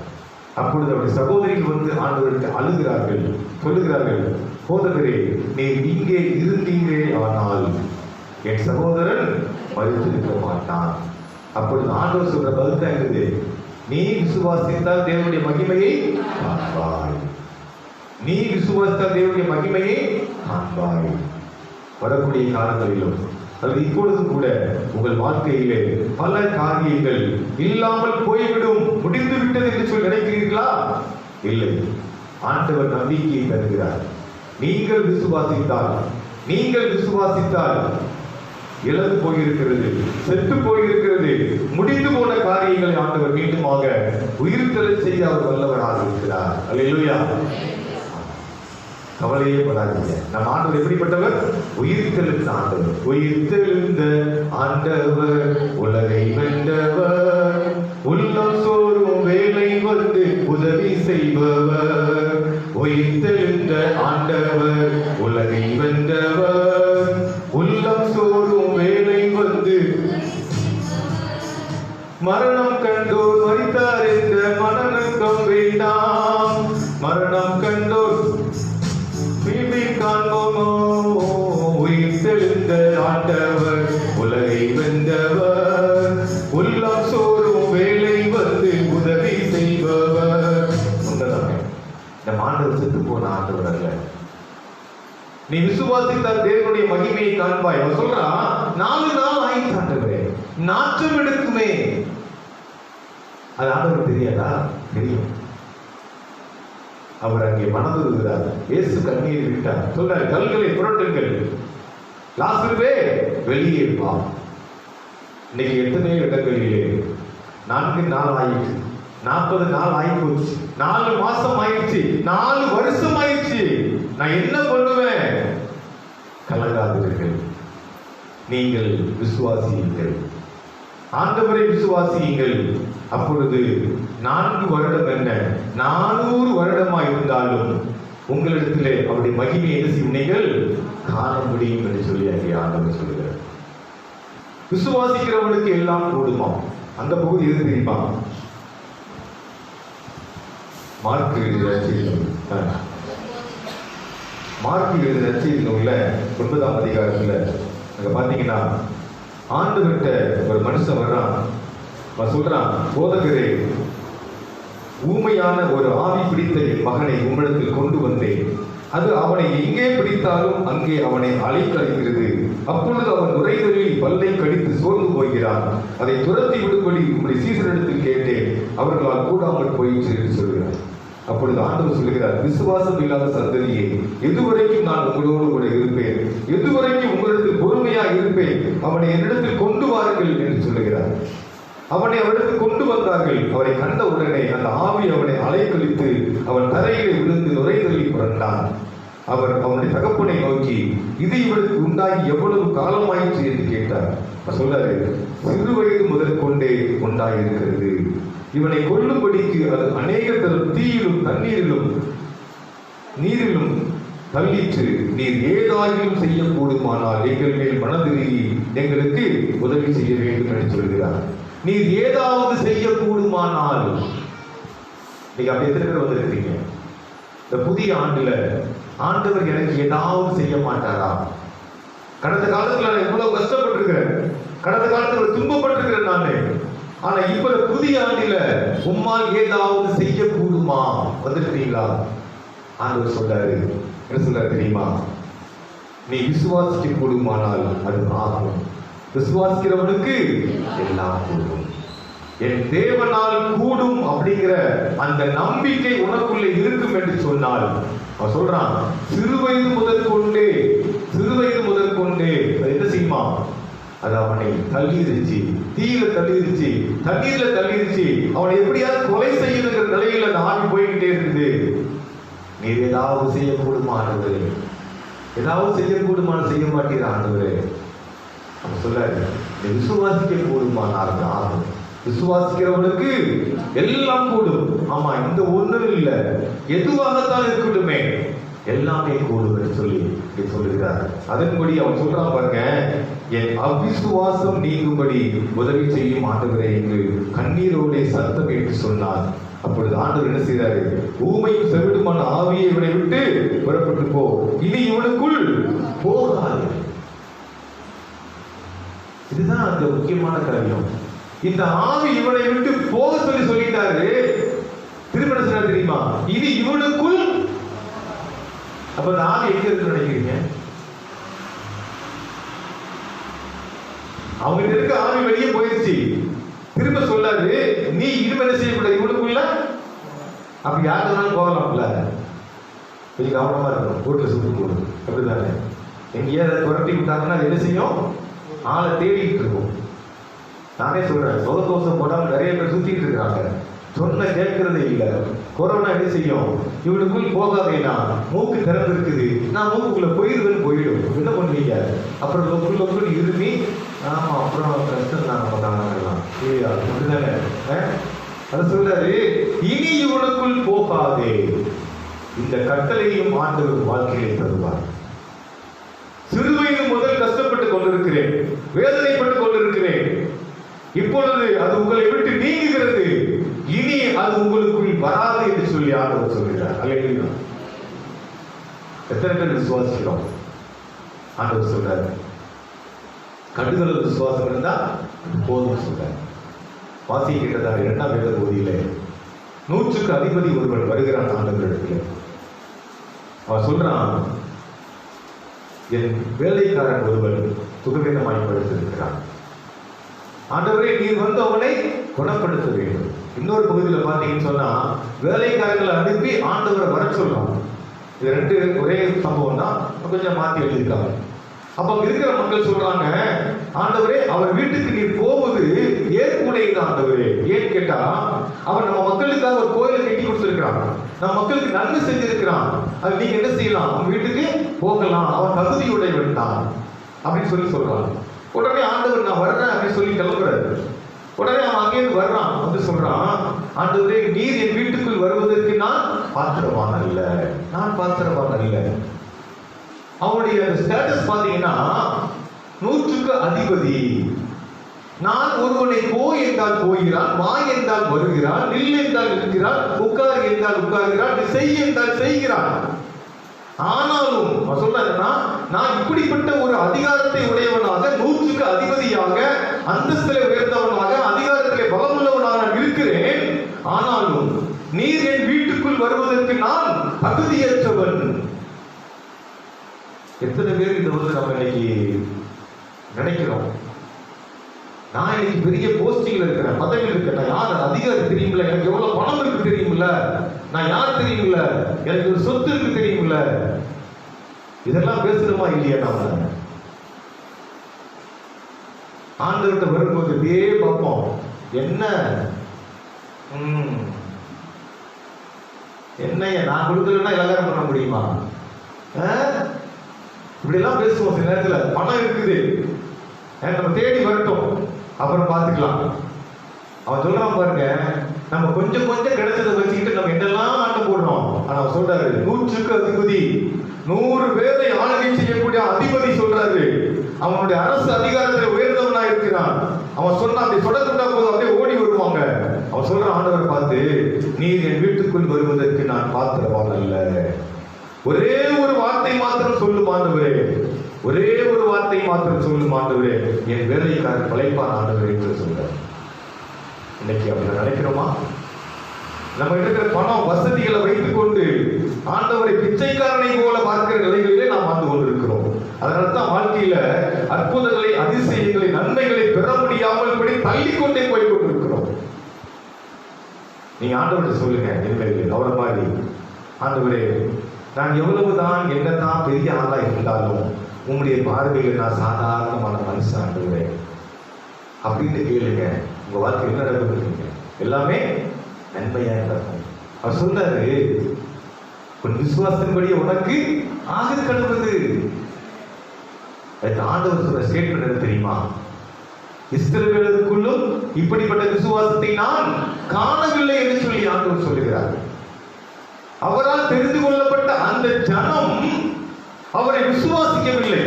அப்பொழுது அவருடைய சகோதரிகள் வந்து ஆண்டவருக்கு அழுகிறார்கள், சொல்லுகிறார்கள், போதகரே நீர் இங்கே இருந்தீரே, ஆனால் என் சகோதரன் மறித்திருக்க மாட்டான். அப்பொழுது ஆண்டவர் சொல்ற பதில் இருக்குது, நீ விசுவாசித்தால் தேவனுடைய மகிமையை காண்பாய். நீ விசுவாசித்தால் தேவனுடைய மகிமையை காண்பாய். வரக்கூடிய காலங்களிலும் அல்லது இப்பொழுதும் கூட உங்கள் வாழ்க்கையிலே பல காரியங்கள் இல்லாமல் போய்விடும், முடிந்து விட்டது என்று சொல்லி நினைக்கிறீர்களா? இல்லை. ஆண்டவர் நம்பிக்கையை தருகிறார். நீங்கள் விசுவாசித்தால் இழந்து போயிருக்கிறது, செத்து போயிருக்கிறது, முடிந்து போன காரியங்களை ஆண்டவர் மீண்டுமாக உயிர்த்தெழச் செய்ய அவர் வல்லவராக இருக்கிறார். அல்லேலூயா. கவலையே படாதீங்க. நம்ம ஆண்டவர் எப்படிப்பட்டவர்? உயிர்த்தெழுந்த ஆண்டவர். உயிர்த்தெழுந்த ஆண்டவர், உலகை வென்றவர், உள்ளம் சோறும் வேலை வந்து உதவி செய்பவர். உயிர்த்தெழுந்த ஆண்டவர், உலகை வென்றவர், உள்ளம் சோறும் வேலை வந்து. மரணம் கண்டோர் மரித்தார் என்ற மனநுக்கம் வேண்டாம். மரணம் கண்டோர் காண்போமோ. உயிர்த்தெழுந்த ஆண்டவர், உலகை வென்றவர், உள்ளம் சோறும் வேலை வந்து உதவி செய்பவர். இந்த ஆண்டவர் செத்து போன ஆண்டவர் அல்ல. நீ விசுவாசித்தால் தேவனுடைய மகிமையை காண்பாய். அவன் சொல்றான், 4 நாள் ஆயிடுச்சு ஆண்டவரே, நாற்றம் எடுக்குமே. அது ஆண்டவர் தெரியாதா? தெரியும். அவர் அங்கே மனதுருகிறார். இயேசு கண்ணீர் விட்டார். சொல்றார், கல்களை புரட்டுங்கள், லாசருவே வெளியே வா. இன்னைக்கு எத்தனையோ இடங்களிலே 4 நாள் ஆயிடுச்சு, 40 நாள் ஆயிப்போச்சு, 4 மாசம் ஆயிடுச்சு, 4 வருஷம் ஆயிடுச்சு. நான் என்ன பண்ணுவேன்? கலங்காதீர்கள், நீங்கள் விசுவாசியுங்கள், ஆண்டவரை விசுவாசியுங்கள். அப்பொழுது 4 வருடம் என்ன 400 வருடமாய் இருந்தாலும் உங்களிடத்திலே அவருடைய மகிமையை என்ன செய்யும் நீங்கள் காண முடியும் என்று சொல்லி அங்கே ஆண்டவர் சொல்லுகிறார். விசுவாசிக்கிறவனுக்கு எல்லாம் கூடுமா? அந்த பகுதி எது தெரியுமா? மார்க் எழுதிய நற்செய்தி நூல்ல 9ஆம் அதிகாரத்துல அங்க பாத்தீங்கன்னா ஆண்டவர்கிட்ட ஒரு மனுஷன் வர்றான். அவன் சொல்றான், போதகரே, ஊமையான ஒரு ஆவி பிடித்த என் மகனை உம்மிடத்தில் கொண்டு வந்தேன். அது அவனை எங்கே பிடித்தாலும் அங்கே அவனை அலைக்கழிக்கிறது. அப்பொழுது அவன் நுரைதலில் பல்லை கடித்து சோர்ந்து போகிறான். அதை துரத்தி விடும்படி உம்முடைய சீசரிடத்தில் கேட்டேன், அவர்களால் கூடாமல் போயிற்று என்று சொல்கிறார். அப்பொழுது ஆண்டவர் சொல்கிறார், விசுவாசம் இல்லாத சந்ததியே, எதுவரைக்கும் நான் உங்களோடு கூட இருப்பேன், எதுவரைக்கும் உங்களிடத்தில் பொறுமையா இருப்பேன், அவனை என்னிடத்தில் கொண்டு வாருங்கள் என்று சொல்லுகிறார். அவனை அவரிடத்தில் கொண்டு வந்தார்கள். அவரை கண்ட உடனே அந்த ஆவி அவனை அலைக்கழித்து அவன் தரையிலே விழுந்து நுரைதலில் புரண்டான். அவர் அவனுடைய தகப்பனை நோக்கி, இது இவனுக்கு உண்டாகி எவ்வளவு காலமாயிற்று என்று கேட்டார். சொல்றாரு, சிறு வயது முதல் கொண்டே உண்டாயிருக்கிறது. இவனை கொல்லும்படிக்கு அது அநேக தரம் தீயிலும் தண்ணீரிலும் நீரிலும் தள்ளிற்று. நீர் ஏதாயிலும் செய்யக்கூடுமானால் எங்கள் மேல் மனதிருகி எங்களுக்கு உதவி செய்ய வேண்டும் என்று சொல்கிறார். நீர் ஏதாவது செய்யக்கூடுமானால், நீங்க அப்படி எத்தனை பேர் வந்திருக்கீங்க? இந்த புதிய ஆண்டுல ஆண்டவர் எனக்கு ஏதாவது செய்ய மாட்டாரா? கடந்த காலத்துல நான் எவ்வளவு கஷ்டப்பட்டிருக்கிறேன், கடந்த காலத்துல துன்பப்பட்டிருக்கிறேன் நானு. ஆனா இப்ப புதிய ஆண்டில உம்மால் ஏதாவது செய்யக்கூடுமா? வந்துருக்கீங்களா? ஆண்டவர் சொல்றாரு, என்ன சொல்றாரு தெரியுமா? நீ விசுவாசிக்க கூடுமானால் அது ஆகும். விசுவாசிக்கிறவனுக்கு எல்லாம் கூடும். என் தேவனால் கூடும் அப்படிங்கிற அந்த நம்பிக்கை உனக்குள்ளே இருக்கும் என்று சொன்னால், அவன் சொல்றான், சிறுவயது முதல் கொண்டே அது என்ன செய்யுமா? அது அவனை தள்ளிருச்சு, தீயில தள்ளிருச்சு, தண்ணீர்ல தள்ளிருச்சு. அவனை எப்படியாவது கொலை செய்யுங்கிற நிலையில அந்த ஆவி போய்கிட்டே இருக்குது. நீர் ஏதாவது செய்யக்கூடுமா ஆண்டவரே? ஏதாவது செய்யக்கூடுமான்னு செய்ய மாட்டீரா ஆண்டவரே? அவன் சொல்றாரு, நீ விசுவாசிக்க கூடுமானால் ஆகும். விசுவாசிக்கிறவனுக்கு எல்லாம் கூடும். ஆமா, இந்த ஒண்ணும் இல்ல, எதுவாகத்தான் இருக்கட்டுமே எல்லாமே கூடும் என்று சொல்லி சொல்லுகிறார். அதன்படி அவன் சொல்றான் பாருங்க, என் அவிசுவாசம் நீங்கும்படி உதவி செய்யும் ஆண்டவரே என்று கண்ணீரோட சத்தம் என்று சொன்னார். அப்பொழுது ஆண்டவர் என்ன செய்தாரு? ஊமையும் செவிடுமான ஆவியை இவனை விட்டு புறப்பட்டு போ, இனி இவனுக்குள் போகாது. இதுதான் அந்த முக்கியமான காரியம். இந்த ஆவி இவனை விட்டு போக சொல்லிட்டாரு. திருமண சொன்னார் தெரியுமா? இது இவனுக்குள். அப்ப இந்த ஆவி எங்க இருக்கு நினைக்கிறீங்க? அவங்க இருக்க ஆவி வெளியே போயிடுச்சு. திரும்ப சொல்லாரு, நீ இனிமே செய்யக்கூடாது இவனுக்குள்ள. அப்ப யாருனாலும் போகலாம்ல, கொஞ்சம் கவனமா இருக்கணும். வீட்டுல சுட்டு போடும் அப்படிதானே? எங்கேயாவது துரட்டி விட்டாங்கன்னா என்ன செய்யும்? ஆளை தேடிட்டு இருக்கும். நானே சொல்றேன், முகதோஷம் போடாம நிறைய பேர் சுத்திட்டு இருக்கிறாங்க. சொன்ன கேட்கறதே இல்லை. கொரோனா என்ன செய்யும்? இவனுக்குள் போகாதேனா, மூக்கு திறந்து இருக்குது, நான் மூக்குக்குள்ள போயிடுவேன்னு போயிடும். என்ன பண்ணுவீங்க? அப்புறம் லொக்குன்னு இருமி, ஆமா அப்புறம் கஷ்டம் தான் நம்ம காரணம் இல்லையா? அப்படிதானே? அதை சொல்றாரு, இனி இவனுக்குள் போகாதே. இந்த கட்டளையும் ஆண்டவர் வாழ்க்கையை தருவார். சிறுவயது முதல் கஷ்டப்பட்டு கொண்டிருக்கிறேன், வேதனைப்பட்டுக் கொண்டிருக்கிறேன். இப்பொழுது அது உங்களை விட்டு நீங்குகிறது, இனி அது உங்களுக்குள் வராது என்று சொல்லி ஆண்டவர் சொல்கிறார். அல்லேலூயா. எத்தனை பேர் விசுவாசிக்கிறோம்? ஆண்டவர் சொல்றாரு, கடுகளவு விசுவாசம் இருந்தா போதும் சொல்றாரு. வாசிக்கின்றதாக 2ஆம் வேத பகுதியிலே 100க்கு அதிபதி ஒருவன் வருகிறான் ஆண்டவரிடத்தில். அவன் சொல்றான், என் வேலைக்காரன் ஒருவன் சுகவீனமாய் படுத்திருக்கிறான். ஆண்டவரே, நீர் வந்து அவனை குணப்படுத்த வேண்டும். இன்னொரு பகுதியில் பார்த்தீங்கன்னு சொன்னா வேலைக்காரர்களை அனுப்பி ஆண்டவரை வர சொல்றாங்க. இது ரெண்டு ஒரே சம்பவம் தான், கொஞ்சம் மாற்றி எழுதியிருக்காங்க. அப்ப இருக்கிற மக்கள் சொல்றாங்க, ஆண்டவரே அவர் வீட்டுக்கு நீர் போவது ஏற்புடையது ஆண்டவரே. ஏன்னு கேட்டா அவன் நம்ம மக்களுக்காக ஒரு கோயிலை கட்டி கொடுத்திருக்கிறான், நம்ம மக்களுக்கு நன்மை செஞ்சிருக்கிறான், அது நீங்க என்ன செய்யலாம், அவன் வீட்டுக்கு போகலாம், அவன் தகுதியுடையவன் தான் அப்படின்னு சொல்றாங்க. உடனே ஆண்டவர் நான் வர்றேன் அப்படின்னு சொல்லி கிளம்புறாரு. உடனே அவன் அங்கேயிருந்து வர்றான், வந்து சொல்றான், ஆண்டவரே நீர் என் வீட்டுக்குள் வருவதற்கு நான் பாத்திரவான் அல்ல, நான் பாத்திரவான் அல்ல. அவனுடைய ஸ்டேட்டஸ் பாத்தீங்கன்னா 100க்கு அதிபதி. நான் ஒருவனை போ என்றால் போகிறான், வா என்றால் வருகிறான், நில் என்றால் நிற்கிறான், உட்கார் என்றால் உட்கார்கிறான், செய் என்றால் செய்கிறான். ஆனாலும் சொல்றேன்னா நான் இப்படிப்பட்ட ஒரு அதிகாரத்தை உடையவனாக, 100க்கு அதிபதியாக, அந்தஸ்திலே உயர்ந்தவனாக, அதிகாரத்திலே பலமுள்ளவனாக நான் இருக்கிறேன். ஆனாலும் நீர் என் வீட்டுக்குள் வருவதற்கு நான் தகுதியற்றவன். எத்தனை பேர் இதை வந்து நம்ம இன்னைக்கு நினைக்கிறோம்? நான் இன்னைக்கு பெரிய போஸ்டிங்ல இருக்கிறேன், பதவியில் இருக்கேன், நான் யார் அதிகாரி தெரியுமில்ல, எனக்கு எவ்வளவு பணம் இருக்கு தெரியுமில்ல, நான் யார் தெரியுமில்ல, எனக்கு ஒரு சொத்து இருக்கு தெரியுமில்ல. இதெல்லாம் பேசுறோமா இல்லையா? நாம ஆண்டவர்கிட்ட வரும்போது அப்படியே பார்ப்போம், என்ன என்னைய நான் கொடுக்கலன்னா இலகாரம் பண்ண முடியுமா? இப்படி எல்லாம் பேசுவோம். சில நேரத்துல பணம் இருக்குது, நம்ம தேடி வரட்டும், அப்புறம் பார்த்துக்கலாம். அவன் சொல்றான் பாருங்க, நம்ம கொஞ்சம் கொஞ்சம் கிடைச்சதை வச்சுக்கிட்டு நம்ம என்னெல்லாம் ஆட்டம் போடுறோம். ஆனா அவன் சொல்றாரு 100க்கு அதிபதி, 100 பேரை ஆளுகை செய்யக்கூடிய அதிபதி சொல்றாரு. அவனுடைய அரசு அதிகாரத்தில் உயர்ந்தவனா இருக்கிறான். அவன் சொன்னா அப்படி தொடர்ந்துட்டா போதும், அப்படியே ஓடி வருவாங்க. அவன் சொல்ற ஆண்டவர் பார்த்து, நீர் என் வீட்டுக்குள் வருவதற்கு நான் பாத்திரவான் அல்ல. ஒரே ஒரு வார்த்தை மாத்திரம் சொல்லும் ஆண்டவரே, ஒரே ஒரு வார்த்தை மாத்திரம் சொல்லும் ஆண்டவரே, என் வேலைக்காரர் பழைப்பான் ஆண்டவரே என்று சொல்றார். இன்னைக்கு அப்படி நினைக்கிறோமா? நம்ம இருக்கிற பணம் வசதிகளை வைத்துக் கொண்டு ஆண்டவரை பிச்சைக்காரனை போல பார்க்கிற நிலைகளிலே நாம் வாழ்ந்து கொண்டிருக்கிறோம். அதனால்தான் வாழ்க்கையில அற்புதங்களை, அதிசயங்களை, நன்மைகளை பெற முடியாமல் இப்படி தள்ளிக்கொண்டே போய் கொண்டிருக்கிறோம். நீங்க ஆண்டவரை சொல்லுங்க, இல்லை அவரை மாதிரி, ஆண்டவரே நான் எவ்வளவுதான் என்னதான் பெரிய ஆளா இருந்தாலும் உங்களுடைய பார்வையில் நான் சாதாரணமான மனுஷன் ஆண்டவரே அப்படின்னு கேளுங்க. உங்க வாழ்க்கை என்ன நடக்குதுங்க? எல்லாமே நன்மையா நடக்கும். அவர் சொன்னாரு, உன் விசுவாசத்தின்படி உனக்கு ஆக கடவுது. ஆண்டவர் சொல்ற ஸ்டேட்மெண்ட் என்ன தெரியுமா? இஸ்ரவேலுக்குள்ளும் இப்படிப்பட்ட விசுவாசத்தை நான் காணவில்லை என்று சொல்லி ஆண்டவர் சொல்லுகிறார். அவரால் தெரிந்து கொள்ளப்பட்ட அந்த ஜனம் அவரை விசுவாசிக்கவில்லை.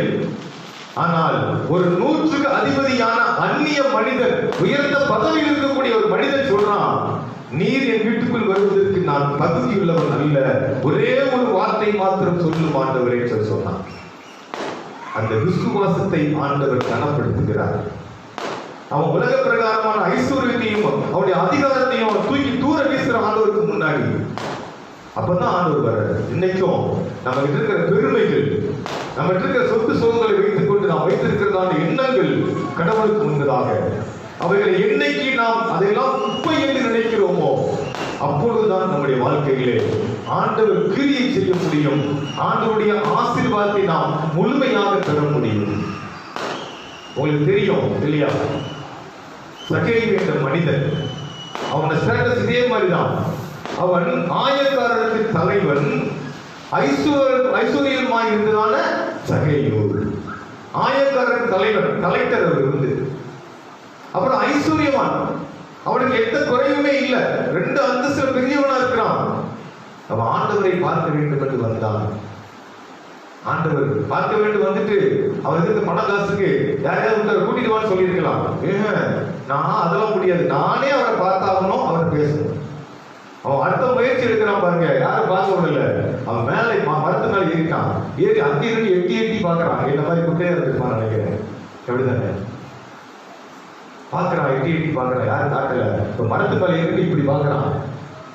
ஆனால் ஒரு 100க்கு அதிபதியான அந்நிய மனிதன், உயர்ந்த பதவியில் இருக்கக்கூடிய ஒரு மனிதன் சொல்றான், நீர் என் வீட்டுக்குள் வருவதற்கு நான் தகுதியுள்ளவன் அல்ல, ஒரே ஒரு வார்த்தை மாத்திரம் சொல்லும் ஆண்டவரே என்று சொன்னான். அந்த விசுவாசத்தை ஆண்டவர் கனப்படுத்துகிறார். அவன் உலக பிரகாரமான ஐஸ்வர்யத்தையும் அவனுடைய அதிகாரத்தையும் அவன் தூக்கி தூர வீசுற ஆண்டவருக்கு முன்னாடி. அப்பதான் ஆண்டவர் வர்றாரு. இன்னைக்கும் நம்ம கிட்ட இருக்கிற பெருமைகள், நம்ம இருக்கிற சொத்து சுகங்களை வைத்துக் கொண்டு நாம் வைத்திருக்கிறதான எண்ணங்கள் கடவுளுக்கு முன்பதாக அவைகளை என்னைக்கு நாம் அதையெல்லாம் குப்பை என்று நினைக்கிறோமோ அப்பொழுதுதான் நம்முடைய வாழ்க்கையிலே ஆண்டவர் கிரியை செய்ய முடியும். ஆண்டவருடைய ஆசீர்வாதத்தை நாம் முழுமையாக பெற முடியும். உங்களுக்கு தெரியும் இல்லையா, சகேயு என்ற மனிதன், அவன ஸ்டேட்டஸ் இதே மாதிரிதான். அவன் ஆயக்காரருக்கு தலைவன், ஐஸ்வர்யமாய் இருந்ததான சகேயு. ஆயக்காரருக்கு தலைவன், கலெக்டர் அவர் இருந்து. அப்புறம் ஐஸ்வர்யவான், அவனுக்கு எந்த குறையுமே இல்லை, 2 அந்தஸ்து பெரியவனா இருக்கிறான். அவன் ஆண்டவரை பார்க்க வேண்டும் என்று வந்தான். ஆண்டவர் பார்க்க வேண்டும் வந்துட்டு அவருக்கு இருக்க பண காசுக்கு யாரையாவது கூட்டிட்டு வான்னு சொல்லியிருக்கலாம். நான் அதெல்லாம் முடியாது, நானே அவரை பார்த்தாகணும், அவர் பேசணும். அவன் அடுத்த முயற்சி எடுக்கிறான் பாருங்க, யாரும் பார்க்க விடல. அவன் மேலே மரத்து மேலே ஏறிட்டான். ஏறி அங்கே இருந்து எட்டி எட்டி பார்க்கறான். இந்த மாதிரி குட்டையா இருந்துருப்பான் நினைக்கிறேன், எப்படிதானே பார்க்கறான், எட்டி எட்டி பார்க்கறான், யாரும் காட்டல. இப்போ மரத்து மேலே ஏறி இப்படி பார்க்கறான்.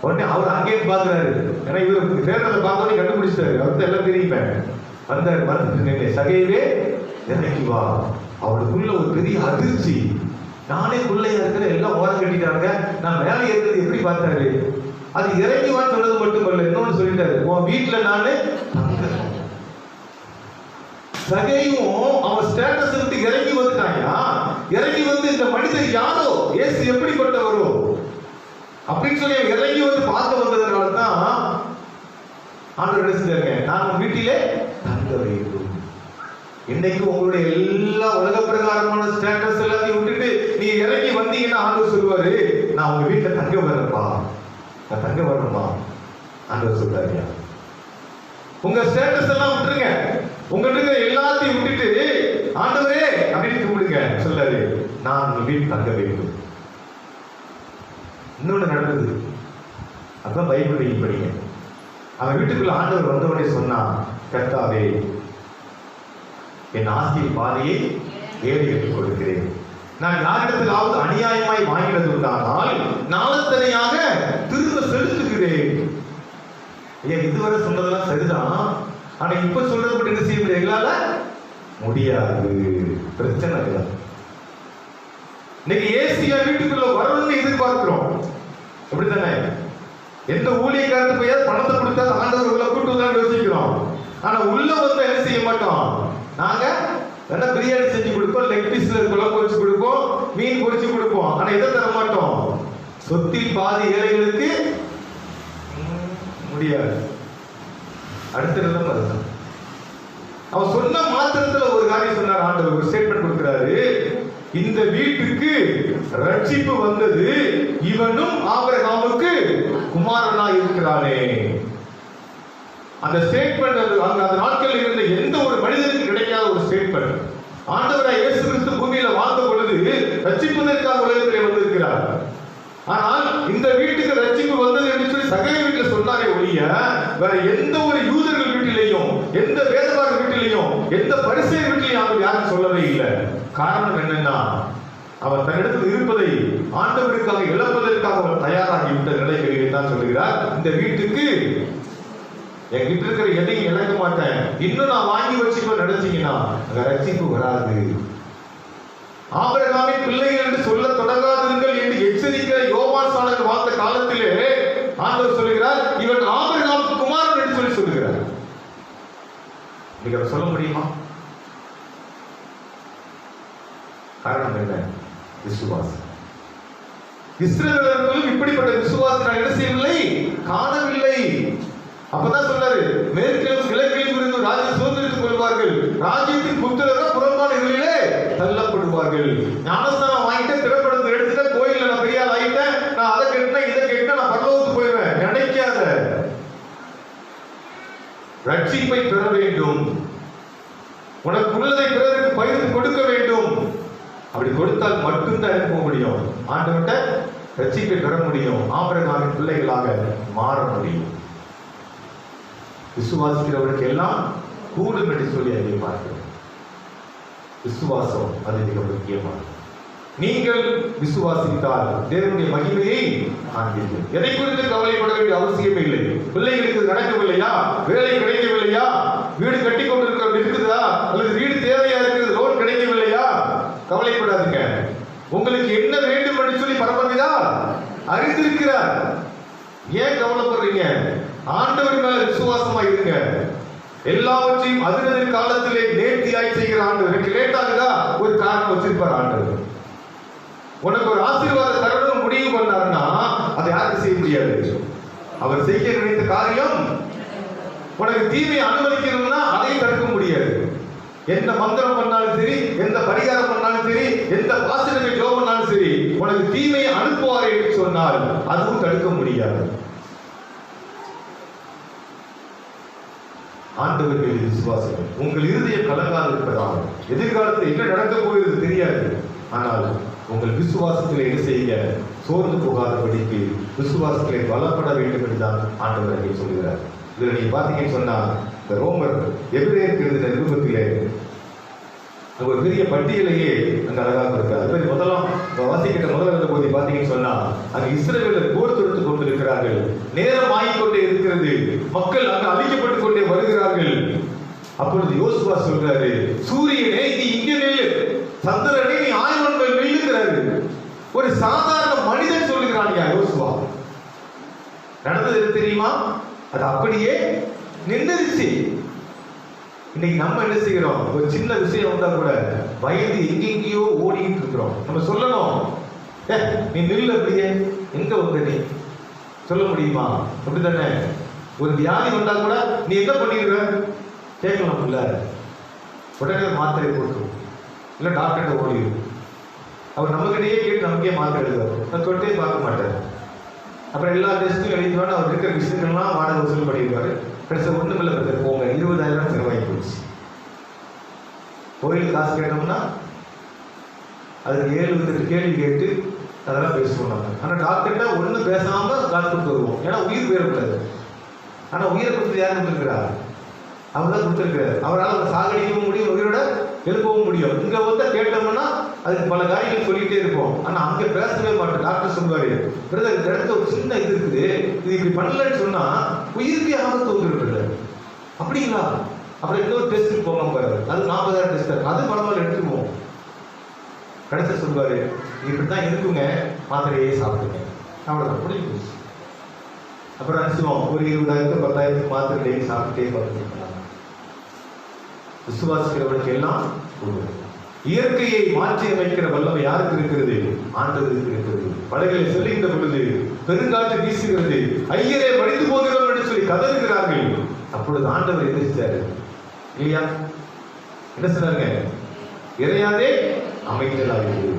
உடனே அவர் அங்கேயே பார்க்கறாரு. ஏன்னா இவர் தேர்தலை பார்த்தோன்னே கண்டுபிடிச்சாரு, அவருக்கு எல்லாம் தெரியுமே. அந்த மரத்துக்கு நின்று, சகேயுவே இறங்கி வா. அவளுக்குள்ள ஒரு பெரிய அதிர்ச்சி. நானே பிள்ளையா இருக்கிற எல்லாம் ஓரம் கட்டிட்டாங்க, நான் மேலே ஏறுறது எப்படி பார்த்தாரு? அது இறங்கிவான்னு சொன்னது மட்டுமல்ல, இன்னொன்னு சொல்லிட்டாரு, உன் வீட்டுல நானு சகையும் அவன் ஸ்டேட்டஸ் விட்டு இறங்கி வந்துட்டாயா. இறங்கி வந்து இந்த மனிதர் யாரோ, இயேசு எப்படிப்பட்டவரோ அப்படின்னு சொல்லி இறங்கி வந்து பார்க்க வந்ததுனால தான் ஆண்டவர் நினைச்சாங்க, நான் உன் வீட்டிலே தங்க வேண்டும். இன்னைக்கு உங்களுடைய எல்லா உலக பிரகாரமான ஸ்டேட்டஸ் எல்லாத்தையும் விட்டுட்டு நீங்க இறங்கி வந்தீங்கன்னா ஆண்டவர் சொல்லுவாரு, நான் உங்க வீட்டுல தங்க வரேன்ப்பா, நான் தங்க வரேன்ப்பா ஆண்டவர் சொல்றாரு. உங்க ஸ்டேட்டஸ் எல்லாம் விட்டுருங்க, உங்ககிட்ட எல்லாத்தையும் விட்டுட்டு ஆண்டவரே அப்படின்னு கும்பிடுங்க. சொல்றாரு, நான் உங்க வீட்டு தங்க வேண்டும். இன்னொன்னு நடந்தது, அதான் பைபிள் நீங்க படிங்க. அவன் வீட்டுக்குள்ள ஆண்டவர் வந்தவனே சொன்னா, கர்த்தாவே என் ஆஸ்தியின் பாதையை ஏழைகளுக்கு கொடுக்கிறேன். நான் யாரிடத்திலாவது அநியாயமாய் வாங்கினது உண்டானால் நாளத்தனையாக திரும்ப செலுத்துகிறேன். ஏன் இதுவரை சொன்னதெல்லாம் சரிதான், ஆனா இப்ப சொல்றது மட்டும் என்ன செய்ய முடியாது, எங்களால முடியாது. பிரச்சனை இல்லை. இன்னைக்கு ஏசியா வீட்டுக்குள்ள வரணும்னு எதிர்பார்க்கிறோம், அப்படித்தானே? எந்த ஊழியக்காரத்து போய் பணத்தை கொடுத்தா ஆண்டவர் உள்ள கூட்டு தான் யோசிக்கிறோம். ஆனா உள்ள வந்து என்ன செய்ய மாட்டோம், நாங்க என்ன பிரியாணி செஞ்சு கொடுப்போம், லெக் பீஸ்ல குழம்பு வச்சு கொடுப்போம், மீன் பொரிச்சு கொடுப்போம். ஆனா எதை தர மாட்டோம், சொத்தில் பாதி ஏழைகளுக்கு முடியாது. அடுத்த அதுதான். அவன் சொன்ன மாத்திரத்துல ஒரு காரியம் சொன்னார் ஆண்டவர், ஒரு ஸ்டேட்மெண்ட் கொடுக்கிறாரு, இந்த வீட்டுக்கு ரட்சிப்பு வந்தது, இவனும் ஆபிரகாமுக்கு குமாரனாய் இருக்கிறானே. அந்த ஸ்டேட்மெண்ட் அந்த நாட்களில் இருந்த எந்த ஒரு மனிதனுக்கு கிடைக்காத ஒரு ஸ்டேட்மெண்ட். ஆண்டவராய் இயேசு கிறிஸ்து பூமியில வாழ்ந்த பொழுது ரட்சிப்பதற்காக உலகத்திலே வந்திருக்கிறார். ஆனால் இந்த வீட்டுக்கு ரட்சிப்பு வந்தது என்று சொல்லி சகல வீட்டில் சொன்னாரே ஒழிய வேற எந்த ஒரு யூதர்கள் வீட்டிலையும், எந்த வேதபாரர் வீட்டிலையும், எந்த பரிசேயர் வீட்டிலையும் அவர் யாரும் சொல்லவே இல்லை. காரணம் என்னன்னா, அவர் தன்னிடத்தில் இருப்பதை ஆண்டவருக்காக இழப்பதற்காக அவர் தயாராகிவிட்ட நிலைகளிலே தான் சொல்லுகிறார், இந்த வீட்டுக்கு என்கிட்ட இருக்கிற எதையும் இழக்க மாட்டேன், இன்னும் நான் வாங்கி வச்சுக்கோ நினைச்சீங்கன்னா அங்க ரட்சிப்பு வராது. ஆபிரகாமின் பிள்ளைகள் என்று சொல்ல தொடங்காதீர்கள் என்று எச்சரிக்கிற யோவான் சாணகர் வாழ்ந்த காலத்திலே ஆண்டவர் சொல்லுகிறார், இவன் ஆபிரகாமுக்கு குமாரன் என்று சொல்லி சொல்லுகிறார். நீங்க சொல்ல முடியுமா? காரணம் என்ன? விசுவாசம். இஸ்ரவேலர்களும் இப்படிப்பட்ட விசுவாசத்தை நான் என்ன செய்யவில்லை, காணவில்லை. அப்பதான் சொன்னாரு, மேற்கிலும் கிழக்கிலும் இருந்து ராஜ்யம் சுதந்திரித்துக் கொள்வார்கள், ராஜ்யத்தின் புத்திரர்கள் புறம்பாடுகளிலே தள்ளப்படுவார்கள். ஞானஸ்தானம் வாங்கிட்டு திரைப்படத்தை எடுத்துட்டு கோயில்ல நான் பெரிய ஆள் ஆகிட்டேன், நான் அதை கேட்டேன் இதை கேட்டேன், நான் பரலோகத்துக்கு போயிடுவேன் நினைக்காத. ரட்சிப்பை பெற வேண்டும், உனக்கு உள்ளதை பிறருக்கு பகிர்ந்து கொடுக்க வேண்டும். அப்படி கொடுத்தால் மட்டும்தான் போக முடியும், ஆண்டவர்கிட்ட ரட்சிப்பை பெற முடியும், ஆபிரகாமின் பிள்ளைகளாக மாற முடியும். விசுவாசிக்கிறவருக்கு எல்லாம் கூடும் என்று சொல்லி அங்கே பார்க்கிறோம். விசுவாசம் அது மிக முக்கியமானது. நீங்கள் விசுவாசித்தால் தேவனுடைய மகிமையை காண்பீர்கள். எதை குறித்து கவலைப்பட வேண்டிய அவசியமே இல்லை. பிள்ளைகளுக்கு நடக்கவில்லையா, வேலை கிடைக்கவில்லையா, வீடு கட்டி கொண்டிருக்க இருக்குதா, அல்லது வீடு தேவையா இருக்கிறது, லோன் கிடைக்கவில்லையா, கவலைப்படாதீங்க. உங்களுக்கு என்ன வேண்டும் என்று சொல்லி பரமபிதா அறிந்திருக்கிறார். ஏன் கவலைப்படுறீங்க? ஆண்டவர் மேல விசுவாசமா இருங்க. எல்லாவற்றையும் அதிர்ந்த காலத்திலே நேர்த்தியாய் செய்கிற ஆண்டவர். எனக்கு லேட் ஆகுதா, ஒரு காரணம் வச்சிருப்பார் ஆண்டவர். உனக்கு ஒரு ஆசீர்வாத தருணம் முடிவு பண்ணாருன்னா அதை யாருக்கு செய்ய முடியாது. அவர் செய்ய நினைத்த காரியம், உனக்கு தீமையை அனுமதிக்கணும்னா அதையும் தடுக்க முடியாது. எந்த மந்திரம் பண்ணாலும் சரி, எந்த பரிகாரம் பண்ணாலும் சரி, எந்த பாசிட்டிவ் ஜோப் பண்ணாலும் சரி, உனக்கு தீமையை அனுப்புவார் என்று சொன்னால் அதுவும் தடுக்க முடியாது. ஆண்டவர் மீது விசுவாசம். உங்கள் இருதயம் கலங்காது இருப்பதாக. எதிர்காலத்தில் என்ன நடக்க போகிறது தெரியாது, ஆனால் உங்கள் விசுவாசத்தில் என்ன செய்ய, சோர்ந்து போகாதபடிக்கு விசுவாசத்திலே பலப்பட வேண்டும் என்றுதான் ஆண்டவர் அங்கே சொல்கிறார். இதுல நீங்க பாத்தீங்கன்னு சொன்னா, இந்த ரோமர் எபிரேயருக்கு எழுதின நிருபத்திலே ஒரு பெரிய பட்டியலையே அங்க அழகாக இருக்காது. முதலாம் வாசிக்கிட்ட முதல்ல இருந்த போது பாத்தீங்கன்னு சொன்னா, அங்க இஸ்ரவேலர் போர் தொடுத்து கொண்டிருக்கிறார்கள், நேரம் ஆகிக்கொண்டே இருக்கிறது, மக்கள் அங்க அழிக்கப்பட்டுக் கொண்டே வருகிறார்கள். அப்பொழுது யோசுவா சொல்றாரு, சூரியனே நீ இங்க நெல்லு, சந்திரனே நீ ஆயிரம் நில்லுங்கிறாரு. சாதாரண மனிதன் சொல்லுகிறான் யோசுவா. நடந்தது எது தெரியுமா? அது அப்படியே நின்றுச்சு. இன்னைக்கு நம்ம என்ன செய்கிறோம்? ஒரு சின்ன விஷயம் வந்தா கூட பயந்து எங்கெங்கேயோ ஓடிட்டு இருக்கிறோம். நம்ம சொல்லணும், நீ நில்லு, அப்படியே எங்க வந்த நீ சொல்ல முடியுமா? அப்படித்தானே? ஒரு வியாதி வந்தா கூட நீ என்ன பண்ணிடுவ கேட்கலாம் இல்ல, உடனே மாத்திரை போட்டு இல்ல டாக்டர்கிட்ட ஓடிடும். அவர் நம்மகிட்டயே கேட்டு நமக்கே மாத்திரை எழுதுவார், நான் தொட்டே பார்க்க மாட்டார். அப்புறம் எல்லா டெஸ்ட்டும் எழுதிவாரு, அவர் இருக்கிற விஷயங்கள்லாம் வாடகை வசூல் பண்ணிடுவாரு. கடைசியில் ஒண்ணுமில்ல போங்க 20,000 செலவாகி போச்சு. கோயில் காசு கேட்டோம்னா அதுக்கு 7 கேள்வி கேட்டு அதெல்லாம் பேசுவோம் நம்ம. ஆனா டாக்டர்கிட்ட ஒண்ணு பேசாம காசு கொடுத்து வருவோம், ஏன்னா உயிர் போயிடக்கூடாது. ஆனா உயிரை கொடுத்து யார் கொடுத்துருக்கிறார்? அவர் தான் கொடுத்துருக்கிறார். அவரால் அதை சாகடிக்கவும் முடியும், உயிரோட எழுப்பவும் முடியும். இங்க வந்து கேட்டோம்னா அதுக்கு பல காரியங்கள் சொல்லிட்டே இருப்போம், ஆனா அங்க பேசவே மாட்டோம். டாக்டர் சொல்வாரு, பிரதர் இந்த இடத்துல ஒரு சின்ன இது இருக்குது, இது இப்படி பண்ணலன்னு சொன்னா உயிருக்கு ஆபத்து வந்துருக்குது. அப்படிங்களா? அப்புறம் இன்னொரு டெஸ்ட் போங்க பாரு, அது 40,000 டெஸ்ட், அது பரவாயில்ல எடுத்துக்குவோம். கடைசி சொல்வாரு, இப்படித்தான் இருக்குங்க, மாத்திரையே சாப்பிடுங்க, அவ்வளவுதான் முடிஞ்சு போச்சு. அப்புறம் நினைச்சுவோம் ஒரு 20,000 10,000 மாத்திரை டெய்லி சாப்பிட்டே பார்த்துக்கலாம். விசுவாசிக்கிறவனுக்கு எல்லாம் இயற்கையை மாற்றி அமைக்கிற வல்லமை யாருக்கு இருக்கிறது? ஆண்டவருக்கு இருக்கிறது. படகளை சொல்லுகின்ற பொழுது பெருங்காற்று வீசுகிறது, ஐயரே மடிந்து போகிறோம் என்று சொல்லி கதறுகிறார்கள். அப்பொழுது ஆண்டவர் என்ன செஞ்சாரு இல்லையா? என்ன சொன்னாருங்க? இறையாதே அமைதலாயிற்று,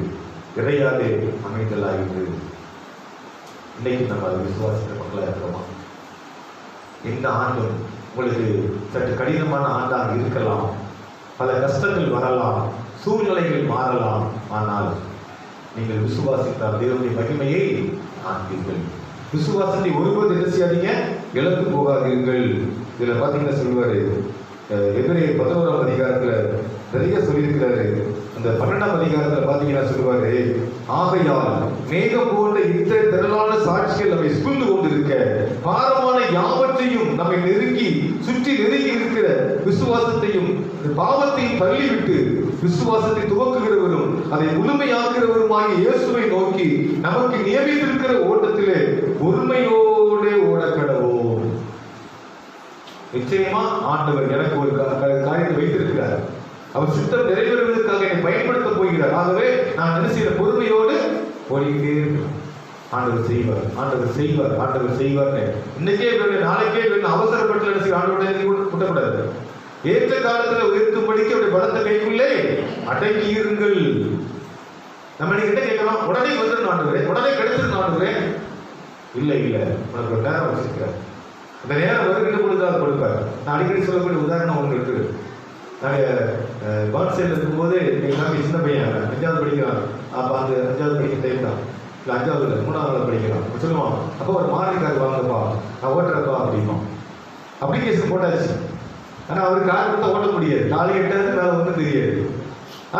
இறையாதே அமைதலாயிற்று. இன்னைக்கு நம்ம அதை விசுவாசிக்கிற மக்களா இருக்கிறோமா? இந்த ஆண்டும் உங்களுக்கு சற்று கடினமான ஆண்டாக இருக்கலாம், பல கஷ்டங்கள் வரலாம், சூழ்நிலைகள் மாறலாம். ஆனால் நீங்கள் விசுவாசித்தால் தேவனுடைய மகிமையை காண்பீர்கள். விசுவாசத்தை ஒருபோது என்ன செய்யாதீங்க, இழந்து போகாதீர்கள். இதுல பாத்தீங்கன்னா சொல்லுவாரு, எபிரேயர் 11ஆம் அதிகாரத்துல நிறைய சொல்லியிருக்கிறாரு. அந்த 12ஆம் அதிகாரத்துல பாத்தீங்கன்னா சொல்லுவாரு, ஆகையால் மேகம் போன்ற இத்தனை திரளான சாட்சிகள் நம்மை சூழ்ந்து கொண்டிருக்க பாரமான யாவற்றையும் நம்மை நெருங்கி சுற்றி நெருங்கி இருக்கிற விசுவாசத்தையும் பாவத்தையும் தள்ளிவிட்டு விசுவாசத்தை துவக்குகிறவரும் அதை முழுமையாக்குகிறவருமாகிய இயேசுவை நோக்கி நமக்கு நியமித்திருக்கிற ஓட்டத்திலே பொறுமையோடு ஓடக்கடவோம். நிச்சயமா ஆண்டவர் எனக்கு ஒரு காரியத்தை வைத்திருக்கிறார், அவர் சித்தம் நிறைவேறுவதற்காக என்னை பயன்படுத்த போகிறார். ஆகவே நான் என்ன செய்யற பொறுமையோடு ஓடிக்கிட்டே இருக்கிறேன். ஆண்டவர் செய்வார், ஆண்டவர் செய்வார், ஆண்டவர் செய்வார். இன்னைக்கே வேணும், நாளைக்கே வேணும், அவசரப்பட்டு என்ன செய்ய ஆண்டவருடைய குட்டக்கூடாது. ஏற்ற காலத்துல உயர்த்தும்படிக்கு அவருடைய பலத்த கைக்குள்ளே அடங்கி இருங்கள். நம்ம என்ன கேட்கலாம்? உடனே வந்துடும் ஆண்டவரே, உடனே கிடைச்சிருக்கு ஆண்டவரே. இல்ல இல்ல, உனக்கு ஒரு நேரம் வச்சிருக்கிறேன், அந்த நேரம் வருகின்ற பொழுது கொடுப்பார். நான் அடிக்கடி சொல்லக்கூடிய உதாரணம் ஒன்று இருக்கு. பான்சையில் இருக்கும்போது எங்கள் தம்பி சின்ன பையன் 5வது படிக்கிறான். அப்போ அந்த 5வது படிக்கிற டைம் தான், இல்லை 5வது இல்லை 3வது படிக்கிறான். சொல்லுவான், அப்போ ஒரு மாறி கார் வாங்கப்பா, நான் ஓட்டுறப்பா அப்படிமா. அப்ளிகேஷன் போட்டாச்சு, ஆனால் அவருக்கு கார் கொடுத்தா ஓட்ட முடியாது, 4 8 மேலே ஒன்றும் தெரியாது.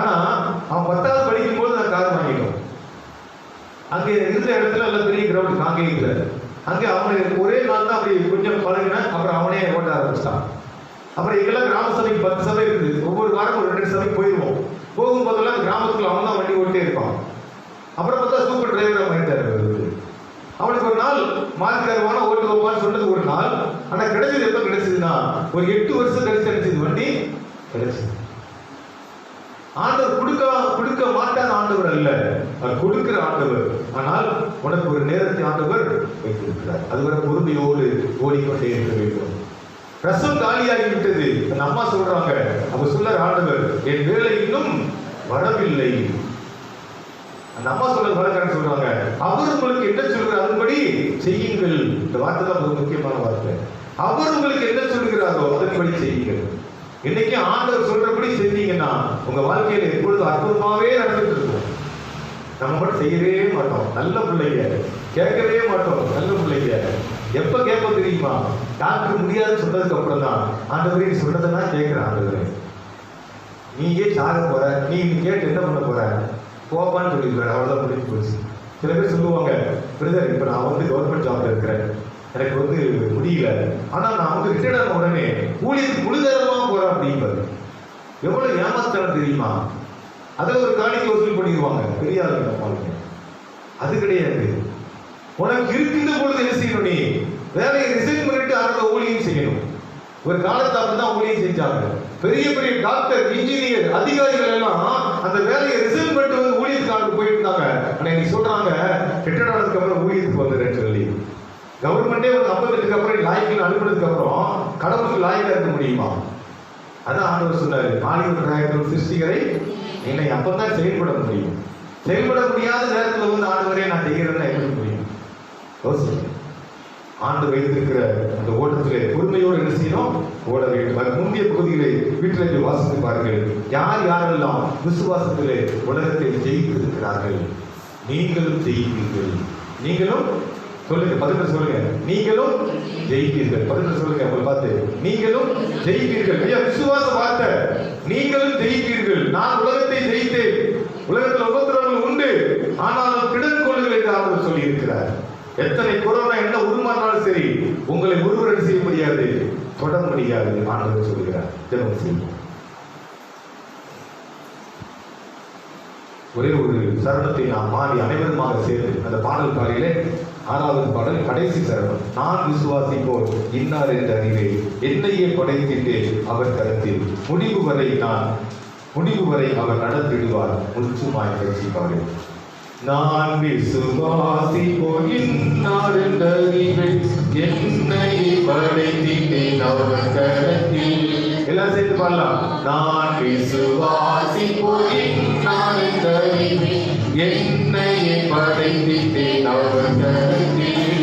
ஆனால் அவன் 10வது படிக்கும்போது நான் கார் வாங்கிட்டோம். அங்கே இருந்த இடத்துல நல்ல பெரிய கிரவுண்ட் காங்கேயத்தில், அங்கே அவனுக்கு ஒரே நாள் தான் அப்படி கொஞ்சம் பழகினேன். அப்புறம் அவனே ஓட்ட ஆரம்பிச்சிட்டான். அப்புறம் எங்கெல்லாம் கிராம சபைக்கு 10 சபை இருக்குது, ஒவ்வொரு வாரம் ஒரு 2 சபைக்கு போயிடுவோம். போகும்போதெல்லாம் கிராமத்துக்குள்ள அவன் தான் வண்டி ஓட்டே இருப்பான். அப்புறம் பார்த்தா சூப்பர் டிரைவராக மாறிட்டாரு. அவனுக்கு ஒரு நாள் மார்க்காருவான ஓட்டு வைப்பான்னு சொன்னது ஒரு நாள். ஆனால் கிடைச்சது எப்போ கிடைச்சதுன்னா ஒரு 8 வருஷம் கழிச்சு கிடைச்சது வண்டி கிடைச்சது. ஆண்டவர் கொடுக்க மாட்டாத ஆண்டவர் அல்ல, அவர் கொடுக்கிற ஆண்டவர். ஆனால் உனக்கு ஒரு நேரத்தை ஆண்டவர் வைத்திருக்கிறார். அதுவரை பொறுமையோடு ஓடிக்கொண்டே இருக்க வேண்டும். ரசம் காலியாகி விட்டது, அந்த அம்மா சொல்றாங்க. அப்ப சொல்ல ஆண்டவர், என் வேலை இன்னும் வரவில்லை. அந்த அம்மா சொல்ற வழக்காரன் சொல்றாங்க, அவர் உங்களுக்கு என்ன சொல்கிறார் அதன்படி செய்யுங்கள். இந்த வார்த்தை தான் ஒரு முக்கியமான வார்த்தை. அவர் உங்களுக்கு என்ன சொல்கிறாரோ அதன்படி செய்யுங்கள். இன்னைக்கு ஆண்டவர் சொல்றபடி செஞ்சீங்கன்னா உங்க வாழ்க்கையில எப்பொழுது அற்புதமாவே நடந்துட்டு இருக்கும். நம்ம மட்டும் செய்யவே மாட்டோம், நல்ல பிள்ளைங்க கேட்கவே மாட்டோம், நல்ல பிள்ளைங்க. எப்ப கேட்போம் தெரியுமா? டாக்டர் முடியாது சொன்னதுக்கு அப்புறம் தான் ஆண்டவரே நீ சொன்னதான் கேட்கிறேன். ஆண்டவரே நீ ஏன் சாக போற, நீ கேட்டு என்ன பண்ண போற, போப்பான்னு சொல்லிடுவேன், அவ்வளவுதான் முடிஞ்சு போச்சு. சில பேர் சொல்லுவாங்க, பிரதர் இப்ப நான் வந்து கவர்மெண்ட் ஜாப்ல இருக்கிறேன், எனக்கு வந்து முடியல, ஆனா நான் வந்து ரிட்டையர்ட் ஆன உடனே ஊழியத்துக்கு முழுதரமா போறேன் அப்படிங்கிறது. எவ்வளவு ஏமாத்தம் தெரியுமா? அதை ஒரு காணிக்கை வசூல் பண்ணிடுவாங்க பெரிய ஆளுங்க. அது கிடையாது. உனக்கு இருக்கின்ற பொழுது என்ன செய்யணும்? நீ வேலையை ரிசைன் பண்ணிட்டு அவரோட ஊழியம் செய்யணும். ஒரு காலத்தை அப்படிதான் ஊழியம் செஞ்சாங்க. பெரிய பெரிய டாக்டர், இன்ஜினியர், அதிகாரிகள் எல்லாம் அந்த வேலையை ரிசைன் பண்ணிட்டு வந்து ஊழியத்துக்காக போயிட்டு இருந்தாங்க. ஆனா நீ சொல்றாங்க ரிட்டையர்ட் ஆனதுக்கு அப்புறம் ஊழியத்துக்கு வந்துடுறேன்னு சொல்லி. கவர்மெண்டே ஒரு 50 அப்புறம் லாய்க்கு அனுப்புனதுக்கு அப்புறம் கடவுளுக்கு லாய்க்கா இருக்க முடியுமா? அதான் ஆண்டவர் சொன்னாரு, ஆணிவர் சிருஷ்டிகரை என்னை அப்பதான் செயல்பட முடியும். செயல்பட முடியாத நேரத்தில் வந்து ஆண்டவரே நான் செய்கிறேன்னா எப்படி முடியும்? யோசிங்க. ஆண்டு வைத்திருக்கிற அந்த ஓட்டத்திலே பொறுமையோடு என்ன செய்யணும்? ஓட வேண்டும். அது முந்தைய பகுதிகளை வீட்டில் வாசித்து பாருங்கள். யார் யாரெல்லாம் விசுவாசத்திலே உலகத்தை ஜெயித்திருக்கிறார்கள். நீங்களும் ஜெயிப்பீர்கள். நீங்களும் சொல்லுங்க, பதில் சொல்லுங்க. நீங்களும் ஜெயிப்பீர்கள். பதில் சொல்லுங்க உங்களை பார்த்து. நீங்களும் ஜெயிப்பீர்கள். ஐயா, விசுவாச வார்த்தை. நீங்களும் ஜெயிப்பீர்கள். நான் உலகத்தை ஜெயித்தேன். உலகத்தில் உபத்திரவங்கள் உண்டு, ஆனாலும் திடன் கொள்ளுங்கள் என்று ஆண்டவர் சொல்லி இருக்கிறார். எத்தனை கொரோனா என்ன உருமாறினாலும் சரி, உங்களை ஒருவர் செய்ய முடியாது, தொட முடியாது ஆண்டவர் சொல்கிறார். ஜெபம் செய்யும். ஒரே ஒரு சரணத்தை நாம் மாறி அனைவருமாக சேர்ந்து அந்த பாடல் பாடியிலே 6வது பாடல் கடைசி சரணம். நான் விசுவாசிப்போர் இன்னார் என்று அறிவே, என்னையே படைத்திட்டு அவர் கருத்தில் முடிவு வரை அவர் நடத்திடுவார் முற்றுமாய் ரட்சிப்பாரே. நான் விசுவாசிப்போர் இன்னார் என்று அறிவே, என்னையே படைத்திட்டேன் அவர் கருத்தில். எல்லாம் சேர்த்து பாடலாம். நான் விசுவாசிப்போர் இன்னார் என்று அறிவே, என்னையே படைத்திட்டேன் அவர் கருத்தில்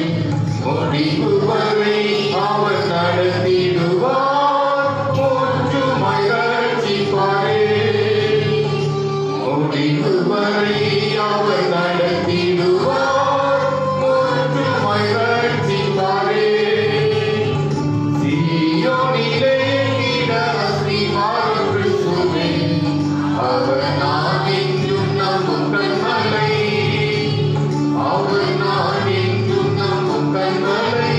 முடிவு வரை அவர் நடத்திடுவார் முற்றுமாய் ரட்சிப்பாரே. முடிவு வரை அவர் நடத்திடுவார் முற்றுமாய் ரட்சிப்பாரே. சீயோனிலே நீட அஸ்திவாரம் கிறிஸ்துவே, அவர் நான் என்றும் நம்பும் கன்மலை, அவர் நான் என்றும் நம்பும் கன்மலை.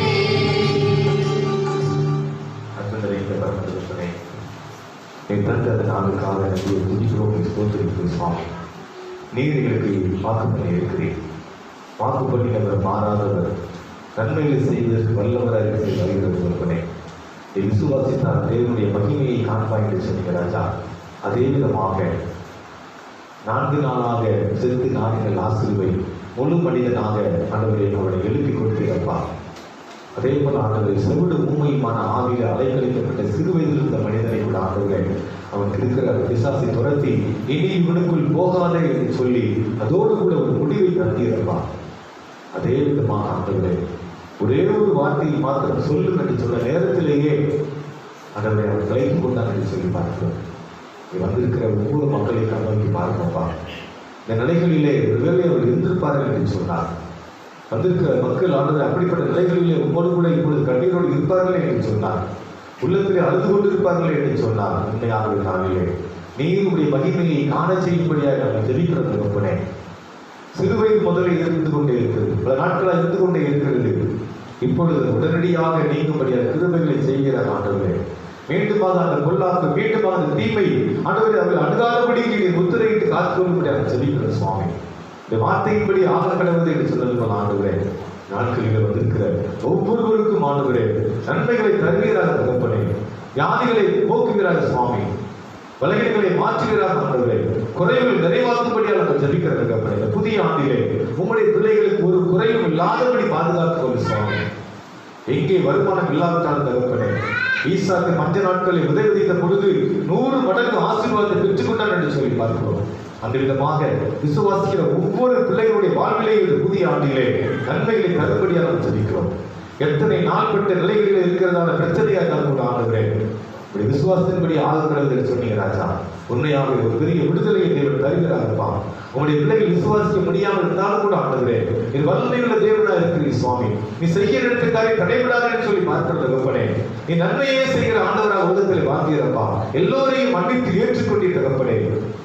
அன்புநிறைந்த பரமேஸ்வரனே, என் தந்த நாளுக்காக எனக்கு துதிக்கிறோம், ஸ்தோத்திரிக்கிறோம் சுவாமி. நீர் எங்களுக்கு வாக்குப்படி இருக்கிறேன். வாக்குப்படி அவர் மாறாதவர், நன்மைகளை செய்வதற்கு வல்லவராக வருகிறது ஒருவனே. விசுவாசித்தால் தேவனுடைய மகிமையை காண்பாய் என்று சொன்னீங்க ராஜா. அதே விதமாக 4 நாளாக செலுத்தி நான் எங்கள் ஆசிரியை முழு மனிதனாக ஆண்டவரை அவனை எழுப்பி கொடுத்தீரப்பா. அதே போல ஆண்டவரை செவிடு ஊமையுமான ஆவியில் அலைக்கழிக்கப்பட்ட சிறு வயதில் இருந்த மனிதனை கூட ஆண்டவரை அவனுக்கு இருக்கிற பிசாசை துரத்தி இனி இவனுக்குள் போகாதே என்று சொல்லி அதோடு கூட ஒரு முடிவை தந்தீரப்பா. அதே விதமாக ஆண்டவரை ஒரே ஒரு வார்த்தையை மாத்திரம் சொல்லும் என்று சொன்ன நேரத்திலேயே ஆண்டவரை அவர் கலைத்து கொண்டான் என்று சொல்லி பார்க்கிறோம். வந்திருக்கிற ஒவ்வொரு மக்களை கண்ணோக்கி பார்ப்போம்ப்பா. இந்த நிலைகளிலே ஒருவேளை அவர் இருந்திருப்பார்கள் என்று சொன்னார். வந்திருக்கிற மக்கள் ஆண்டவர் அப்படிப்பட்ட நிலைகளிலே உங்களோடு கூட இப்பொழுது கண்ணீரோடு இருப்பார்களே என்று சொன்னார். உள்ளத்திலே அழுது கொண்டிருப்பார்களே என்று சொன்னார். உண்மையாக நாளிலே நீருடைய மகிமையை காண செய்யும்படியாக நாங்கள் ஜெபிக்கிற தகப்பனே. சிறுவயது முதலே இருந்து கொண்டே இருக்கிறது, பல நாட்களாக இருந்து கொண்டே இருக்கிறது. இப்பொழுது உடனடியாக நீங்கும்படியாக கிருபைகளை செய்கிற ஆண்டவரே, மீண்டுமாக அந்த பொல்லாப்பு, மீண்டுமாக அந்த தீமை ஆண்டவரே அவர்கள் அணுகாதபடி முத்திரையிட்டு காத்துக்கொள்ளும்படியாக ஜெபிக்கிற சுவாமி. இந்த வார்த்தையின்படி ஆக கடவுள் என்று சொல்லுங்கள் ஆண்டவரே. நாட்களில் வந்திருக்கிற ஒவ்வொருவருக்கும் ஆண்டவரே நன்மைகளை தருகிறார் தகப்பனே. வியாதிகளை போக்குகிறார் சுவாமி. பலகீனங்களை மாற்றுகிறார் ஆண்டவரே. குறைவுகளை நிறைவாக்கும்படியாக நாங்கள் ஜெபிக்கிற தகப்பனே. இந்த புதிய ஆண்டிலே உங்களுடைய பிள்ளைகளுக்கு ஒரு குறைவும் இல்லாதபடி பாதுகாத்துக் கொள்ளும் சுவாமி. எங்கே வருமானம் இல்லாவிட்டாலும் தகப்பனே, ஈசாக்கு 5 நாட்களில் விதை விதைத்த பொழுது 100 மடங்கு ஆசீர்வாதத்தை பெற்றுக்கொண்டார் என்று சொல்லி பார்க்கிறோம். அந்த விதமாக விசுவாசிக்கிற ஒவ்வொரு பிள்ளைகளுடைய வாழ்விலே இந்த புதிய ஆண்டிலே நன்மைகளை தரும்படியாக நாம் ஜெபிக்கிறோம். எத்தனை நாள்பட்ட நிலைகளில் இருக்கிறதான பிரச்சனையாக தான் கூட ஆண்டுகிறேன். இப்படி விசுவாசத்தின்படி ஆகுகிறது என்று சொன்னீங்க ராஜா. உண்மையாக ஒரு பெரிய விடுதலையை தேவன் தருகிறார்ப்பா. உங்களுடைய பிள்ளைகள் விசுவாசிக்க முடியாமல் இருந்தாலும் கூட ஆண்டுகிறேன், இது வல்லமையுள்ள தேவனா இருக்கிறீர் சுவாமி. நீ செய்ய நினைத்தாரே தடைபடாது என்று சொல்லி பார்க்கிறது தகப்பனே. நீ நன்மையே செய்கிற ஆண்டவராக உலகத்தில் வாழ்கிறப்பா. எல்லோரையும் மன்னித்து ஏற்றுக்கொண்டீர் தகப்பனே.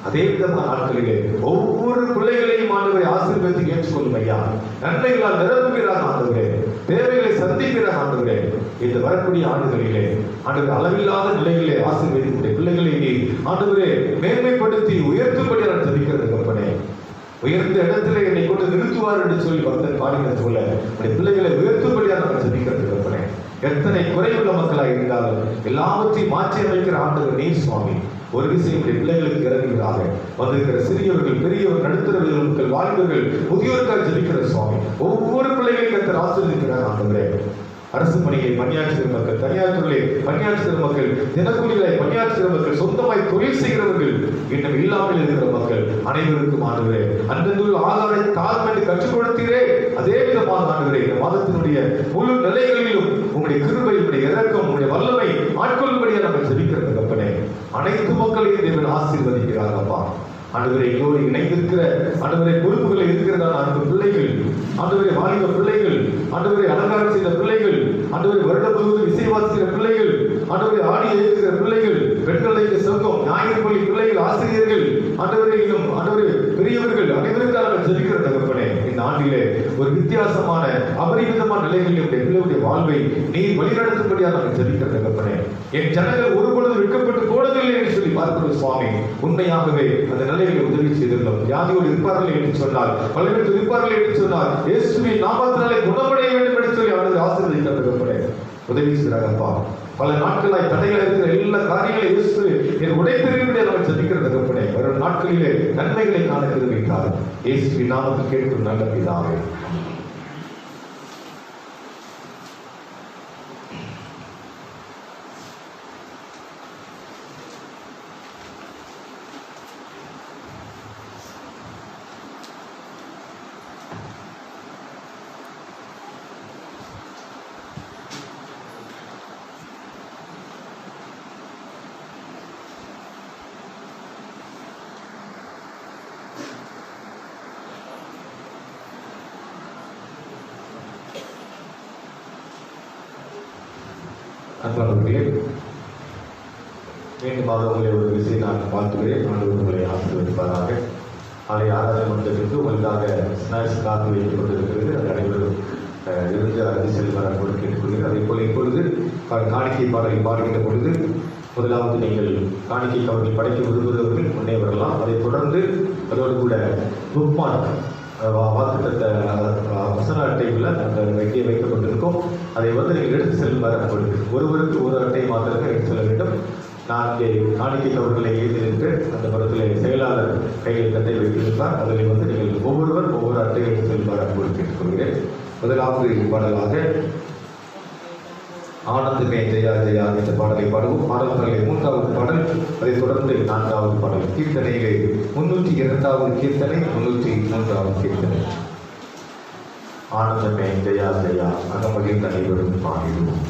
அதே விதமான நாட்களிலே ஒவ்வொரு பிள்ளைகளையும் ஆண்டவரை ஆசீர்வதித்து ஏற்றுக்கொள்ளும் ஐயா. நன்மைகளால் நிரப்புகிறார் ஆண்டவரே, தேவைகளை சந்திக்கிறார் ஆண்டவரே. இந்த வரக்கூடிய ஆண்டுகளிலே ஆண்டவர் அளவில்லாத நிலையிலே ஆசீர்வதிக்கூடிய பிள்ளைகளை நீ ஆண்டவரே மேன்மைப்படுத்தி உயர்த்தும்படி நான் ஜெபிக்கிறது தகப்பனே. உயர்ந்த இடத்துல என்னை கொண்டு நிறுத்துவார் என்று சொல்லி பக்தன் பாடினது போல உடைய பிள்ளைகளை உயர்த்தும்படியாக நம்ம ஜெபிக்கிறது கற்பனை. எத்தனை குறைவுள்ள மக்களாக இருந்தாலும் எல்லாவற்றையும் மாற்றி அமைக்கிற ஆண்டவர் நீர் சுவாமி. ஒரு விஷயம் பிள்ளைகளுக்கு இறங்குகிறாக வந்திருக்கிற சிறியவர்கள், பெரியவர், நடுத்தரவர்கள், வாலிபர்கள், முதியோருக்காக ஜெபிக்கிற சுவாமி. ஒவ்வொரு பிள்ளைகளையும் கர்த்தர் ஆசீர்வதிக்கிறார் ஆண்டவரே. அரசு பணியை பணியாற்றுகிற மக்கள், தனியார் தொழிலை பணியாற்றுகிற மக்கள், தினக்கூலிகளை பணியாற்றுகிற மக்கள், சொந்தமாய் தொழில் செய்கிறவர்கள், இன்னும் இல்லாமல் இருக்கிற மக்கள் அனைவருக்கும் ஆண்டவரே அன்றங்குள்ள ஆதாரை தாழ்மை கற்றுக் கொடுத்தீரே. அதே விதமாக ஆண்டவரே இந்த மாதத்தினுடைய முழு நிலைகளிலும் உங்களுடைய கிருபை, உங்களுடைய இரக்கம், உங்களுடைய வல்லமை ஆட்கொள்ளும்படியாக நம்ம ஜெபிக்கிறது கற்பனை. அனைத்து மக்களையும் தேவன் ஆசீர்வதிக்கிறார் அப்பா. ஆண்டவரை எங்களோடு இணைந்திருக்கிற ஆண்டவரை பொறுப்புகளை இருக்கிறதான அந்த பிள்ளைகள், ஆண்டவரை வாலிப பிள்ளைகள், ஆண்டவரை அலங்காரம் செய்த பிள்ளைகள், ஆண்டவரை வருடம் முழுவதும் இசை வாசிக்கிற பிள்ளைகள், ஆண்டவரை ஆடி எழுதுகிற பிள்ளைகள், பெண்களுக்கு சொர்க்கம், ஞாயிறு பள்ளி பிள்ளைகள், ஆசிரியர்கள், ஆண்டவரை இன்னும் ஆண்டவரை பெரியவர்கள் அனைவருக்காக ஜெபிக்கிற தகப்பனே. இந்த ஆண்டிலே ஒரு வித்தியாசமான அபரிமிதமான நிலைகளில் பிள்ளைகளுடைய வாழ்வை நீர் வழிநடத்தும்படியாக நாங்கள் ஜெபிக்கிற தகப்பனே. என் ஜனங்கள் ஒருபொழுது விற்கப்பட்டு போனதில்லை என்று சொல்லி பார்க்கிறோம் சுவாமி. உண்மையாகவே அந்த நிலைகளை உதவி செய்திருந்தோம். வியாதியோடு இருப்பார்கள் என்று சொன்னால், பலவீனத்தில் இருப்பார்கள் என்று சொன்னால், இயேசுவின் நாமத்தினாலே குணமடைய வேண்டும் என்று சொல்லி அவர்கள் ஆசீர்வதிக்கிற தகப்பனே உதவி செய்கிறாரப்பா. பல நாட்களாய் தடைகள் இருக்கிற எல்லா காரியங்களையும் இயேசு என் உடைத்தெறிவுடைய நம்ம ஜெபிக்கிற தகப்பனே. வரும் நாட்களிலே நன்மைகளை காண தெரிவித்தார். இயேசுவின் நாமத்தில் கேட்கும் நல்ல பிதாவே. அன்பானவர்களே, மீண்டுமாக உங்களை ஒரு விஷயம் நான் வாழ்த்துகிறேன். ஆண்டவர் உங்களை ஆசீர்வதிப்பாராக. நாளை ஆராதனை மண்டலத்திற்கு உங்களுக்காக ஸ்நாக்ஸ் காத்து வைக்கப்பட்டிருக்கிறது. அது அனைவரும் இருந்து அறுதி செல்வார் அன்போடு கேட்டுக்கொள்கிறேன். அதே போல இப்பொழுது காணிக்கை பாடலை பாடுகின்ற பொழுது முதலாவது நீங்கள் காணிக்கை அவர்கள் படைக்க விரும்புகிறவர்கள் முன்னே வரலாம். அதை தொடர்ந்து அதோடு கூட புக்மார்க் வாக்குத்த வசன அட்டைக்குள்ள அந்த வைக்க வைக்கப்பட்டிருக்கும். அதை வந்து நீங்கள் எடுத்து செல்லுமாறு அன்போடு, ஒருவருக்கு ஒரு அட்டை மாத்திரமே எடுத்து செல்ல வேண்டும். நான் இங்கே காணிக்கை அவர்களை எழுதியிருக்கு அந்த படத்தில் செயலாளர் கையில் கட்டை வைத்திருப்பார். அதில் வந்து நீங்கள் ஒவ்வொருவர் ஒவ்வொரு அட்டையை எடுத்து செல்லுமாறு அன்போடு கேட்டுக்கொள்கிறேன். முதலாவது பாடலாக ஆனந்தமே ஜெயா ஜெயா என்ற பாடலை பாடுவோம். பாடல்களிலே 3வது பாடல், அதை தொடர்ந்து 4வது பாடல். கீர்த்தனையிலே 302வது கீர்த்தனை, 303வது கீர்த்தனை. ஆனந்தமே ஜெயா ஜெயா அகமகிழ்ந்த அனைவரும் பாடிடுவோம்.